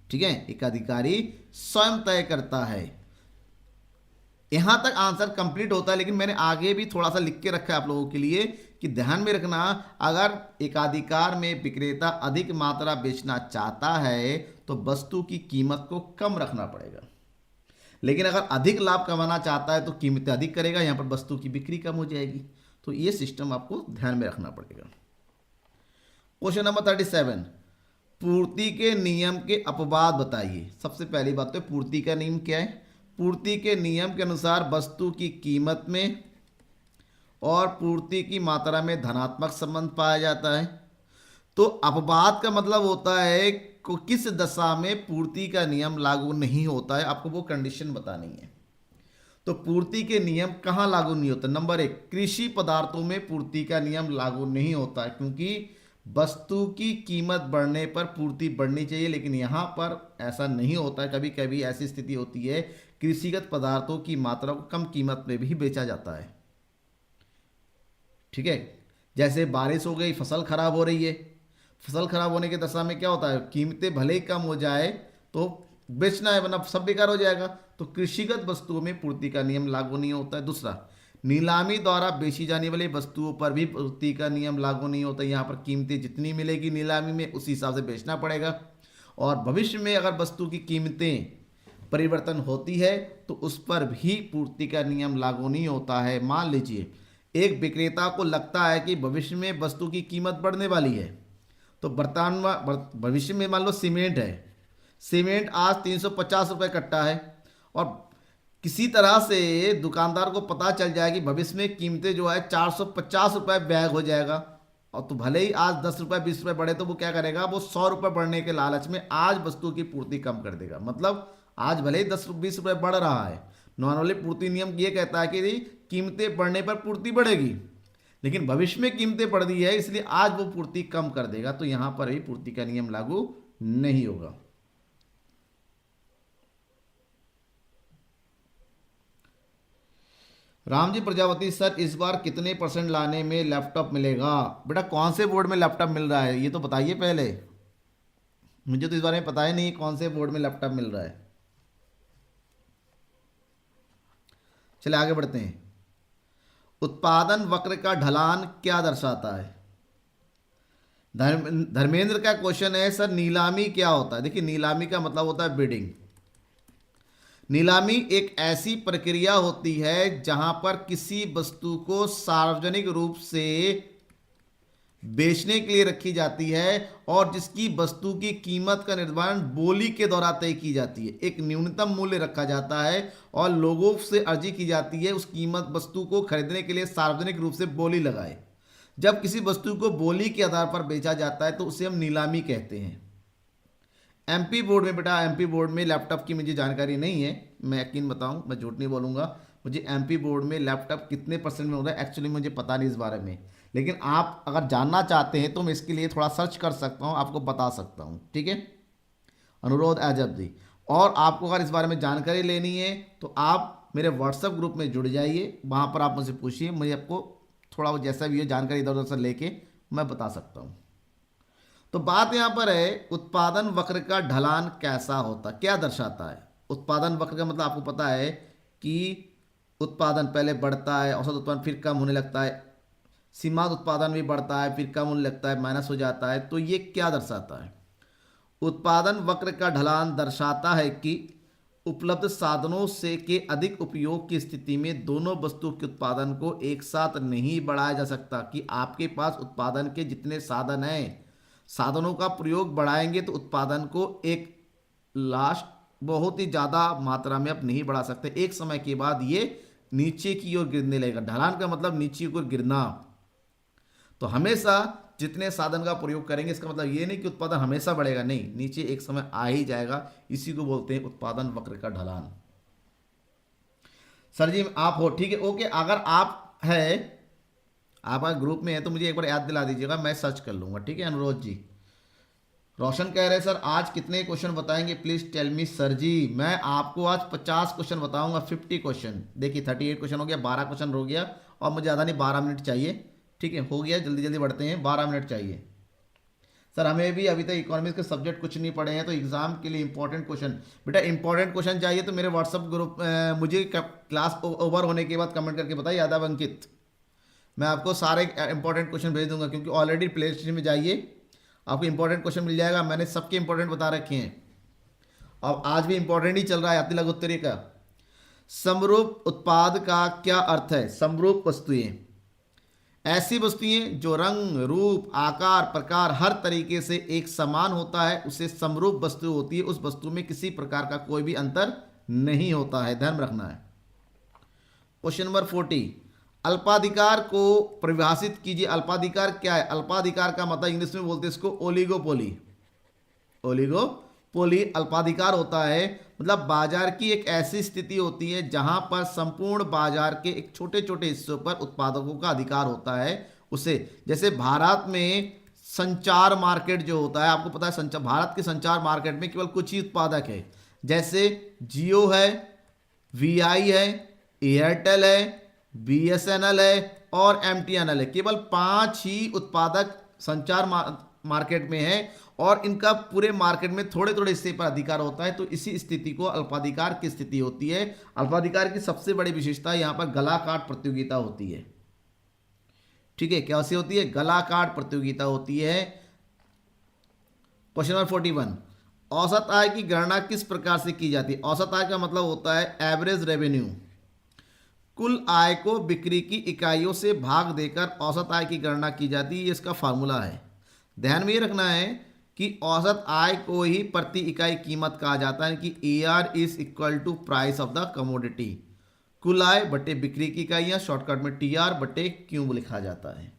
ठीक है, एकाधिकारी स्वयं तय करता है। यहां तक आंसर कंप्लीट होता है, लेकिन मैंने आगे भी थोड़ा सा लिख के रखा है आप लोगों के लिए कि ध्यान में रखना, अगर एकाधिकार में विक्रेता अधिक मात्रा बेचना चाहता है तो वस्तु की कीमत को कम रखना पड़ेगा, लेकिन अगर अधिक लाभ कमाना चाहता है तो कीमतें अधिक करेगा, यहां पर वस्तु की बिक्री कम हो जाएगी। तो ये सिस्टम आपको ध्यान में रखना पड़ेगा। क्वेश्चन नंबर 37, पूर्ति के नियम के अपवाद बताइए। सबसे पहली बात तो पूर्ति का नियम क्या है? पूर्ति के नियम के अनुसार वस्तु की कीमत में और पूर्ति की मात्रा में धनात्मक संबंध पाया जाता है। तो अपवाद का मतलब होता है को किस दशा में पूर्ति का नियम लागू नहीं होता है, आपको वो कंडीशन बतानी है। तो पूर्ति के नियम कहाँ लागू नहीं होता? नंबर 1, कृषि पदार्थों में पूर्ति का नियम लागू नहीं होता है, क्योंकि वस्तु की कीमत बढ़ने पर पूर्ति बढ़नी चाहिए, लेकिन यहाँ पर ऐसा नहीं होता है। कभी कभी ऐसी स्थिति होती है कृषिगत पदार्थों की मात्रा को कम कीमत में भी बेचा जाता है। ठीक है, जैसे बारिश हो गई, फसल खराब हो रही है, फसल खराब होने की दशा में क्या होता है, कीमतें भले ही कम हो जाए तो बेचना है, वरना सब बेकार हो जाएगा। तो कृषिगत वस्तुओं में पूर्ति का नियम लागू नहीं होता है। दूसरा, नीलामी द्वारा बेची जाने वाली वस्तुओं पर भी पूर्ति का नियम लागू नहीं होता। यहाँ पर कीमतें जितनी मिलेगी नीलामी में उसी हिसाब से बेचना पड़ेगा, और भविष्य में अगर वस्तु की कीमतें परिवर्तन होती है तो उस पर भी पूर्ति का नियम लागू नहीं होता है। मान लीजिए एक विक्रेता को लगता है कि भविष्य में वस्तु की कीमत बढ़ने वाली है, तो वर्तमान भविष्य में मान लो सीमेंट है, सीमेंट आज 350 रुपये कट्टा है, और किसी तरह से दुकानदार को पता चल जाए कि भविष्य में कीमतें जो है 450 रुपये बैग हो जाएगा, और तो भले ही आज 10 रुपये 20 रुपये बढ़े तो वो क्या करेगा, वो 100 रुपये बढ़ने के लालच में आज वस्तु की पूर्ति कम कर देगा। मतलब आज भले ही 10-20 रुपये बढ़ रहा है, नॉर्मली पूर्ति नियम ये कहता है कि कीमतें बढ़ने पर पूर्ति बढ़ेगी, लेकिन भविष्य में कीमतें बढ़ रही है इसलिए आज वो पूर्ति कम कर देगा, तो यहां पर भी पूर्ति का नियम लागू नहीं होगा। रामजी प्रजापति सर, इस बार कितने % लाने में लैपटॉप मिलेगा? बेटा कौन से बोर्ड में लैपटॉप मिल रहा है ये तो बताइए पहले, मुझे तो इस बारे में पता ही नहीं कौन से बोर्ड में लैपटॉप मिल रहा है। चले आगे बढ़ते हैं। उत्पादन वक्र का ढलान क्या दर्शाता है? धर्मेंद्र का क्वेश्चन है सर नीलामी क्या होता है? देखिए नीलामी का मतलब होता है बिडिंग। नीलामी एक ऐसी प्रक्रिया होती है जहां पर किसी वस्तु को सार्वजनिक रूप से बेचने के लिए रखी जाती है और जिसकी वस्तु की कीमत का निर्धारण बोली के द्वारा तय की जाती है। एक न्यूनतम मूल्य रखा जाता है और लोगों से अर्जी की जाती है उस कीमत वस्तु को खरीदने के लिए सार्वजनिक रूप से बोली लगाए। जब किसी वस्तु को बोली के आधार पर बेचा जाता है तो उसे हम नीलामी कहते हैं। एमपी बोर्ड में बेटा, एमपी बोर्ड में लैपटॉप की मुझे जानकारी नहीं है, मैं यकीन बताऊं, मैं झूठ नहीं बोलूंगा, मुझे एमपी बोर्ड में लैपटॉप कितने % में हो रहा है एक्चुअली मुझे पता नहीं इस बारे में, लेकिन आप अगर जानना चाहते हैं तो मैं इसके लिए थोड़ा सर्च कर सकता हूँ, आपको बता सकता हूँ, ठीक है। अनुरोध एजब दी। और आपको अगर इस बारे में जानकारी लेनी है तो आप मेरे व्हाट्सएप ग्रुप में जुड़ जाइए, वहाँ पर आप मुझसे पूछिए, मुझे आपको थोड़ा जैसा भी है जानकारी इधर उधर से लेके मैं बता सकता हूँ। तो बात यहाँ पर है, उत्पादन वक्र का ढलान कैसा होता, क्या दर्शाता है। उत्पादन वक्र का मतलब आपको पता है कि उत्पादन पहले बढ़ता है, औसत उत्पादन फिर कम होने लगता है, सीमांत उत्पादन भी बढ़ता है फिर कम होने लगता है, माइनस हो जाता है। तो ये क्या दर्शाता है, उत्पादन वक्र का ढलान दर्शाता है कि उपलब्ध साधनों से के अधिक उपयोग की स्थिति में दोनों वस्तु के उत्पादन को एक साथ नहीं बढ़ाया जा सकता। कि आपके पास उत्पादन के जितने साधन हैं, साधनों का प्रयोग बढ़ाएंगे तो उत्पादन को एक लास्ट बहुत ही ज़्यादा मात्रा में आप नहीं बढ़ा सकते, एक समय के बाद ये नीचे की ओर गिरने लगेगा। ढलान का मतलब नीचे की ओर गिरना। तो हमेशा जितने साधन का प्रयोग करेंगे, इसका मतलब ये नहीं कि उत्पादन हमेशा बढ़ेगा, नहीं, नीचे एक समय आ ही जाएगा। इसी को बोलते हैं उत्पादन वक्र का ढलान। सर जी आप हो, ठीक है, ओके। अगर आप है, आप अगर ग्रुप में है तो मुझे एक बार याद दिला दीजिएगा, मैं सर्च कर लूंगा, ठीक है। अनुरोध जी, रोशन कह रहे हैं सर आज कितने क्वेश्चन बताएंगे प्लीज टेल मी। सर जी मैं आपको आज 50 क्वेश्चन बताऊंगा, 50 क्वेश्चन। देखिए 38 क्वेश्चन हो गया, 12 क्वेश्चन हो गया, और मुझे ज़्यादा नहीं 12 मिनट चाहिए, ठीक है, हो गया, जल्दी जल्दी बढ़ते हैं, 12 मिनट चाहिए। सर हमें भी अभी तक इकोनॉमिक्स के सब्जेक्ट कुछ नहीं पढ़े हैं, तो एग्जाम के लिए इंपॉर्टेंट क्वेश्चन, बेटा इंपॉर्टेंट क्वेश्चन चाहिए तो मेरे व्हाट्सअप ग्रुप मुझे क्लास ओवर होने के बाद कमेंट करके बताइए यादव अंकित, मैं आपको सारे इंपॉर्टेंट क्वेश्चन भेज दूंगा, क्योंकि ऑलरेडी प्ले लिस्ट में जाइए आपको इंपॉर्टेंट क्वेश्चन मिल जाएगा, मैंने सबके इंपॉर्टेंट बता रखे हैं। अब आज भी इंपॉर्टेंट ही चल रहा है आती लघुत्तरी का। समरूप उत्पाद का क्या अर्थ है। समरूप वस्तुएं ऐसी वस्तुएं जो रंग रूप आकार प्रकार हर तरीके से एक समान होता है, उसे समरूप वस्तु होती है। उस वस्तु में किसी प्रकार का कोई भी अंतर नहीं होता है, ध्यान रखना है। क्वेश्चन नंबर 40, अल्पाधिकार को परिभाषित कीजिए। अल्पाधिकार क्या है। अल्पाधिकार का मतलब इंग्लिश में बोलते हैं इसको ओलिगोपोली। ओलिगोपोली अल्पाधिकार होता है, मतलब बाजार की एक ऐसी स्थिति होती है जहां पर संपूर्ण बाजार के एक छोटे छोटे हिस्सों पर उत्पादकों का अधिकार होता है। उसे जैसे भारत में संचार मार्केट जो होता है, आपको पता है संचार, भारत के संचार मार्केट में केवल कुछ ही उत्पादक है, जैसे जियो है, वीआई है, एयरटेल है, बीएसएनएल है और एमटीएनएल है। केवल 5 ही उत्पादक संचार मार्केट में है, और इनका पूरे मार्केट में थोड़े थोड़े हिस्से पर अधिकार होता है। तो इसी स्थिति को अल्पाधिकार की स्थिति होती है। अल्पाधिकार की सबसे बड़ी विशेषता यहाँ पर गला काट प्रतियोगिता होती है, ठीक है। कैसी होती है, गला काट प्रतियोगिता होती है। क्वेश्चन नंबर 41, औसत आय की गणना किस प्रकार से की जाती है। औसत आय का मतलब होता है एवरेज रेवेन्यू। कुल आय को बिक्री की इकाइयों से भाग देकर औसत आय की गणना की जाती है, ये इसका फार्मूला है। ध्यान में ये रखना है कि औसत आय को ही प्रति इकाई कीमत कहा जाता है, कि AR is equal to price of the commodity. कुल आय बटे बिक्री की इकाइयां, शॉर्टकट में TR बटे Q लिखा जाता है।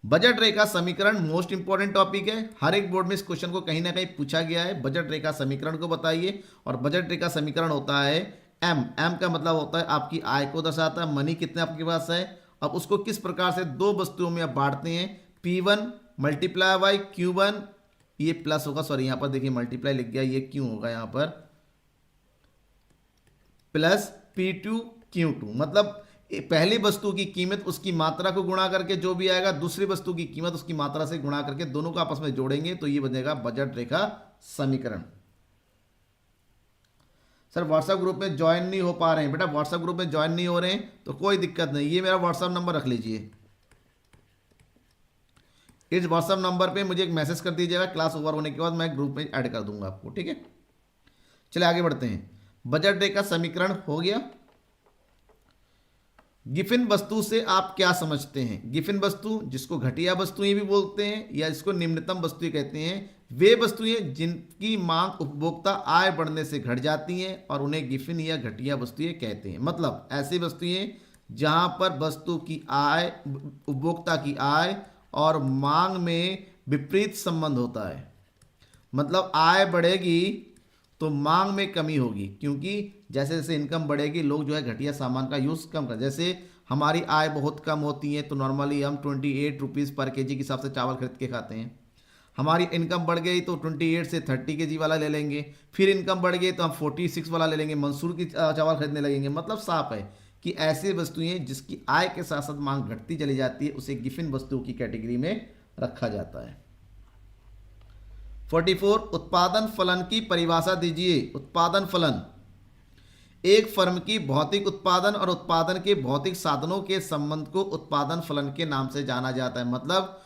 बजट रेखा समीकरण मोस्ट इंपॉर्टेंट टॉपिक है, हर एक बोर्ड में इस क्वेश्चन को कहीं ना कहीं पूछा गया है। बजट रेखा समीकरण को बताइए, और बजट रेखा समीकरण होता है M का मतलब होता है आपकी आय को दर्शाता है, मनी कितने आपके पास है। अब उसको किस प्रकार से दो वस्तुओं में आप बांटते हैं, P1 मल्टीप्लाई बाई Q1, ये प्लस होगा, सॉरी यहाँ पर देखिए मल्टीप्लाई लिख गया, ये Q होगा यहाँ पर, प्लस P2 Q2, मतलब पहली वस्तु की कीमत उसकी मात्रा को गुणा करके जो भी आएगा, दूसरी वस्तु की कीमत उसकी मात्रा से गुणा करके दोनों को आपस में जोड़ेंगे, तो ये बनेगा बजट रेखा समीकरण। सर व्हाट्सएप ग्रुप में ज्वाइन नहीं हो पा रहे हैं। बेटा व्हाट्सएप ग्रुप में ज्वाइन नहीं हो रहे हैं तो कोई दिक्कत नहीं, ये मेरा व्हाट्सएप नंबर रख लीजिए, इस व्हाट्सएप नंबर पे मुझे एक मैसेज कर दीजिएगा, क्लास ओवर होने के बाद मैं ग्रुप में ऐड कर दूंगा आपको, ठीक है। चलिए आगे बढ़ते हैं। बजट रेखा समीकरण हो गया। गिफिन वस्तु से आप क्या समझते हैं। गिफिन वस्तु, जिसको घटिया वस्तुएं भी बोलते हैं या इसको निम्नतम वस्तुएं कहते हैं, वे वस्तुएं जिनकी मांग उपभोक्ता आय बढ़ने से घट जाती हैं और उन्हें गिफिन या घटिया वस्तुएं कहते हैं। मतलब ऐसी वस्तुएं जहां पर वस्तु की आय, उपभोक्ता की आय और मांग में विपरीत संबंध होता है। मतलब आय बढ़ेगी तो मांग में कमी होगी, क्योंकि जैसे जैसे इनकम बढ़ेगी लोग जो है घटिया सामान का यूज़ कम कर, जैसे हमारी आय बहुत कम होती है तो नॉर्मली हम 28 रुपीज़ पर केजी के हिसाब से चावल खरीद के खाते हैं। हमारी इनकम बढ़ गई तो 28 से 30 केजी वाला ले लेंगे, फिर इनकम बढ़ गई तो हम 46 वाला ले लेंगे, मंसूर की चावल खरीदने लगेंगे। मतलब साफ है कि ऐसी वस्तुएं जिसकी आय के साथ साथ मांग घटती चली जाती है उसे गिफिन वस्तुओं की कैटेगरी में रखा जाता है। 44 उत्पादन फलन की परिभाषा दीजिए। उत्पादन फलन एक फर्म की भौतिक उत्पादन और उत्पादन के भौतिक साधनों के संबंध को उत्पादन फलन के नाम से जाना जाता है। मतलब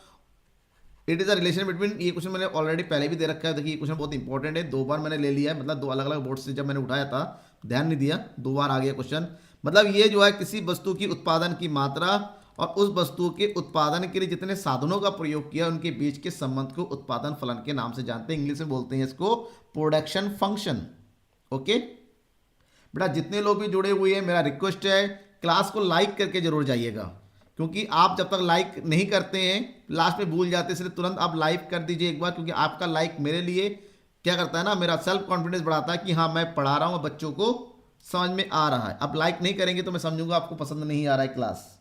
it is a relation between, ये क्वेश्चन मैंने ऑलरेडी पहले भी दे रखा है। देखिए ये क्वेश्चन बहुत इंपॉर्टेंट है, 2 बार मैंने ले लिया है, मतलब 2 अलग अलग बोर्ड से जब मैंने उठाया था ध्यान नहीं दिया, 2 बार आ गया क्वेश्चन। मतलब ये जो है किसी वस्तु की उत्पादन की मात्रा और उस वस्तु के उत्पादन के लिए जितने साधनों का प्रयोग किया उनके बीच के संबंध को उत्पादन फलन के नाम से जानते हैं। इंग्लिश में बोलते हैं इसको प्रोडक्शन फंक्शन। ओके बेटा, जितने लोग भी जुड़े हुए हैं मेरा रिक्वेस्ट है क्लास को लाइक करके जरूर जाइएगा, क्योंकि आप जब तक लाइक नहीं करते हैं लास्ट में भूल जाते हैं, इसलिए तुरंत आप लाइक कर दीजिए एक बार, क्योंकि आपका लाइक मेरे लिए क्या करता है ना, मेरा सेल्फ कॉन्फिडेंस बढ़ाता है कि हाँ मैं पढ़ा रहा हूँ, बच्चों को समझ में आ रहा है। अब लाइक नहीं करेंगे तो मैं समझूंगा आपको पसंद नहीं आ रहा है क्लास।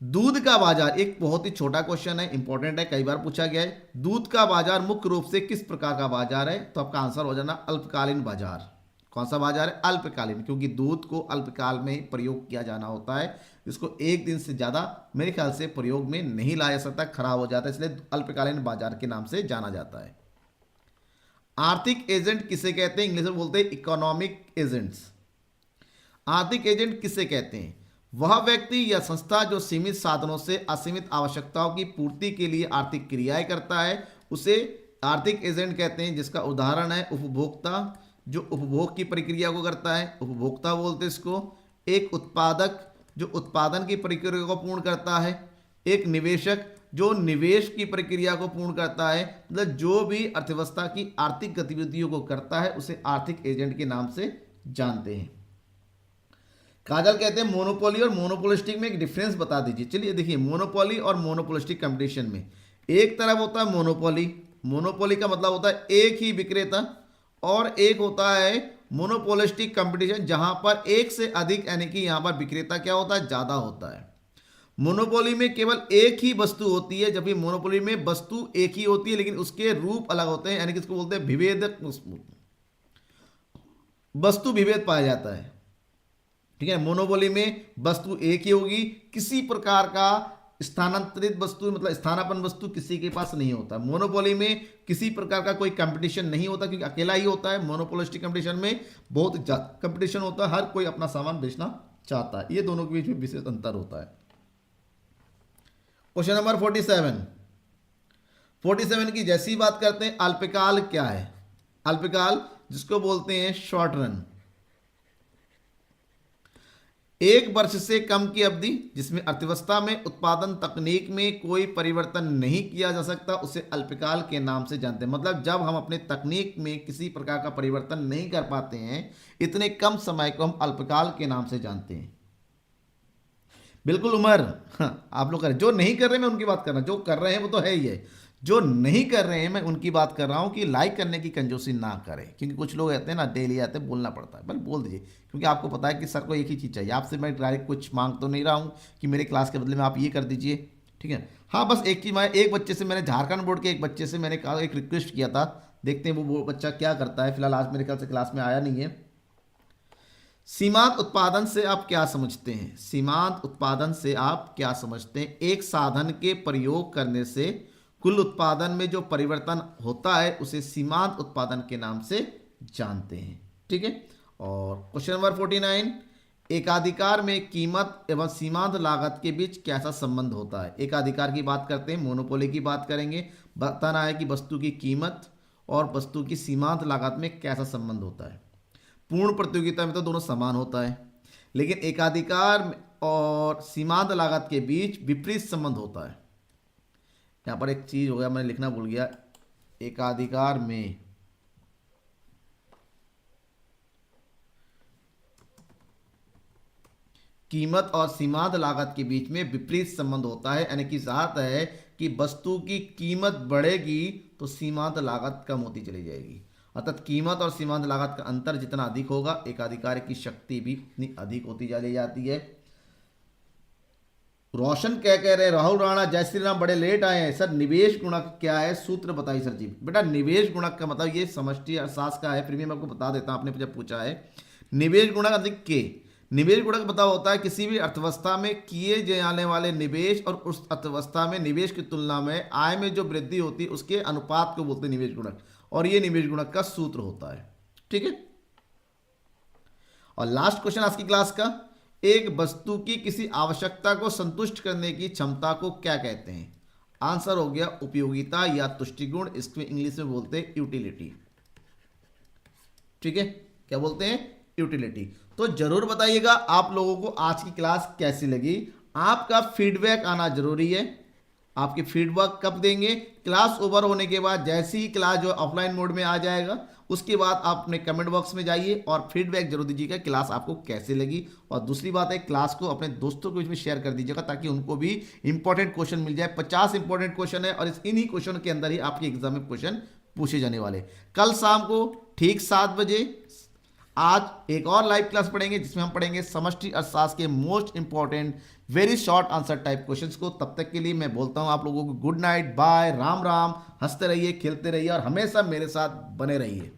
दूध का बाजार एक बहुत ही छोटा क्वेश्चन है, इंपॉर्टेंट है, कई बार पूछा गया है। दूध का बाजार मुख्य रूप से किस प्रकार का बाजार है? तो आपका आंसर हो जाना अल्पकालीन बाजार। कौन सा बाजार है? अल्पकालीन, क्योंकि दूध को अल्पकाल में ही प्रयोग किया जाना होता है, इसको एक दिन से ज़्यादा मेरे ख्याल से प्रयोग में नहीं लाया जा सकता, खराब हो जाता है, इसलिए अल्पकालीन बाजार के नाम से जाना जाता है। आर्थिक एजेंट किसे कहते हैं? इंग्लिश में बोलते हैं इकोनॉमिक एजेंट्स। आर्थिक एजेंट किसे कहते हैं? वह व्यक्ति या संस्था जो सीमित साधनों से असीमित आवश्यकताओं की पूर्ति के लिए आर्थिक क्रियाएं करता है उसे आर्थिक एजेंट कहते हैं। जिसका उदाहरण है उपभोक्ता, जो उपभोग की प्रक्रिया को करता है, उपभोक्ता बोलते हैं इसको। एक उत्पादक जो उत्पादन की प्रक्रिया को पूर्ण करता है। एक निवेशक जो निवेश की प्रक्रिया को पूर्ण करता है। मतलब जो भी अर्थव्यवस्था की आर्थिक गतिविधियों को करता है उसे आर्थिक एजेंट के नाम से जानते हैं। काजल कहते हैं मोनोपोली और मोनोपोलिस्टिक में एक डिफरेंस बता दीजिए। चलिए देखिए, मोनोपोली और मोनोपोलिस्टिक कंपटीशन में एक तरफ होता है मोनोपोली, मोनोपोली का मतलब होता है एक ही विक्रेता, और एक होता है मोनोपोलिस्टिक कंपटीशन जहां पर एक से अधिक, यानी कि यहां पर विक्रेता क्या होता है, ज्यादा होता है। मोनोपोली में केवल एक ही वस्तु होती है, जबकि मोनोपोली में वस्तु एक ही होती है लेकिन उसके रूप अलग होते हैं, यानी कि इसको बोलते हैं विभेदक, वस्तु विभेद पाया जाता है। ठीक है, मोनोपोली में वस्तु एक ही होगी, किसी प्रकार का स्थानांतरित वस्तु मतलब स्थानापन्न वस्तु किसी के पास नहीं होता। मोनोपोली में किसी प्रकार का कोई कंपटीशन नहीं होता क्योंकि अकेला ही होता है। मोनोपोलिस्टिक कंपटीशन में बहुत कंपटीशन होता है, हर कोई अपना सामान बेचना चाहता है। ये दोनों के बीच में विशेष अंतर होता है। क्वेश्चन नंबर 47 की जैसी बात करते हैं, अल्पकाल क्या है? अल्पकाल जिसको बोलते हैं शॉर्ट रन, एक वर्ष से कम की अवधि जिसमें अर्थव्यवस्था में उत्पादन तकनीक में कोई परिवर्तन नहीं किया जा सकता उसे अल्पकाल के नाम से जानते हैं। मतलब जब हम अपने तकनीक में किसी प्रकार का परिवर्तन नहीं कर पाते हैं, इतने कम समय को हम अल्पकाल के नाम से जानते हैं। बिल्कुल उमर, हाँ, आप लोग करें, जो नहीं कर रहे मैं उनकी बात कर रहा हूं, जो कर रहे हैं वो तो है ही है, जो नहीं कर रहे हैं मैं उनकी बात कर रहा हूं कि लाइक करने की कंजूसी ना करें, क्योंकि कुछ लोग कहते हैं ना डेली आते हैं, बोलना पड़ता है, बस बोल दीजिए, क्योंकि आपको पता है कि सर को एक ही चीज़ चाहिए आपसे। मैं डायरेक्ट कुछ मांग तो नहीं रहा हूं कि मेरे क्लास के बदले में आप ये कर दीजिए, ठीक है। हाँ, बस एक चीज़, मैं एक बच्चे से, मैंने झारखंड बोर्ड के एक बच्चे से मैंने कहा, एक रिक्वेस्ट किया था, देखते हैं वो बच्चा क्या करता है। फिलहाल आज मेरे ख्याल से क्लास में आया नहीं है। सीमांत उत्पादन से आप क्या समझते हैं? सीमांत उत्पादन से आप क्या समझते हैं? एक साधन के प्रयोग करने से कुल उत्पादन में जो परिवर्तन होता है उसे सीमांत उत्पादन के नाम से जानते हैं, ठीक है। और क्वेश्चन नंबर 49, एकाधिकार में कीमत एवं सीमांत लागत के बीच कैसा संबंध होता है? एकाधिकार की बात करते हैं, मोनोपोली की बात करेंगे, बताना है कि वस्तु की कीमत और वस्तु की सीमांत लागत में कैसा संबंध होता है। पूर्ण प्रतियोगिता में तो दोनों समान होता है, लेकिन एकाधिकार और सीमांत लागत के बीच विपरीत संबंध होता है। यहां पर एक चीज हो गया, मैंने लिखना भूल गया, एकाधिकार में कीमत और सीमांत लागत के बीच में विपरीत संबंध होता है, यानी कि जात है कि वस्तु की कीमत बढ़ेगी तो सीमांत लागत कम होती चली जाएगी, अर्थात कीमत और सीमांत लागत का अंतर जितना अधिक होगा, एकाधिकार की शक्ति भी उतनी अधिक होती चली जाती है। रोशन क्या कह रहे हैं, राहुल राणा, जय श्री राम, बड़े लेट आए हैं सर। निवेश गुणक क्या है, सूत्र बताइए सर जी। बेटा निवेश गुणक का मतलब ये समष्टि अर्थशास्त्र का है, फिर भी मैं आपको बता देता हूं, आपने जब पूछा है। निवेश गुणक अधिक के, निवेश गुणक बताओ होता है किसी भी अर्थव्यवस्था में किए जाने वाले निवेश और उस अर्थव्यवस्था में निवेश की तुलना में आय में जो वृद्धि होती है उसके अनुपात को बोलते हैं निवेश गुणक, और ये निवेश गुणक का सूत्र होता है। ठीक है। और लास्ट क्वेश्चन आज की क्लास का, एक वस्तु की किसी आवश्यकता को संतुष्ट करने की क्षमता को क्या कहते हैं? आंसर हो गया उपयोगिता या तुष्टिगुण, इसको इंग्लिश में बोलते हैं यूटिलिटी। ठीक है, क्या बोलते हैं? यूटिलिटी। तो जरूर बताइएगा आप लोगों को आज की क्लास कैसी लगी। आपका फीडबैक आना जरूरी है। आपके फीडबैक कब देंगे? क्लास ओवर होने के बाद, जैसे ही क्लास जो ऑफलाइन मोड में आ जाएगा उसके बाद आप अपने कमेंट बॉक्स में जाइए और फीडबैक जरूर दीजिएगा क्लास आपको कैसे लगी। और दूसरी बात है, क्लास को अपने दोस्तों के बीच में शेयर कर दीजिएगा ताकि उनको भी इंपॉर्टेंट क्वेश्चन मिल जाए। 50 इंपॉर्टेंट क्वेश्चन है और इन्हीं क्वेश्चन के अंदर ही आपके एग्जाम में क्वेश्चन पूछे जाने वाले। कल शाम को ठीक 7 बजे आज एक और लाइव क्लास पढ़ेंगे जिसमें हम पढ़ेंगे समष्टि अर्थशास्त्र के most important very short answer type questions को। तब तक के लिए मैं बोलता हूं आप लोगों को good night, bye, Ram Ram, हंसते रहिए, खेलते रहिए और हमेशा मेरे साथ बने रहिए।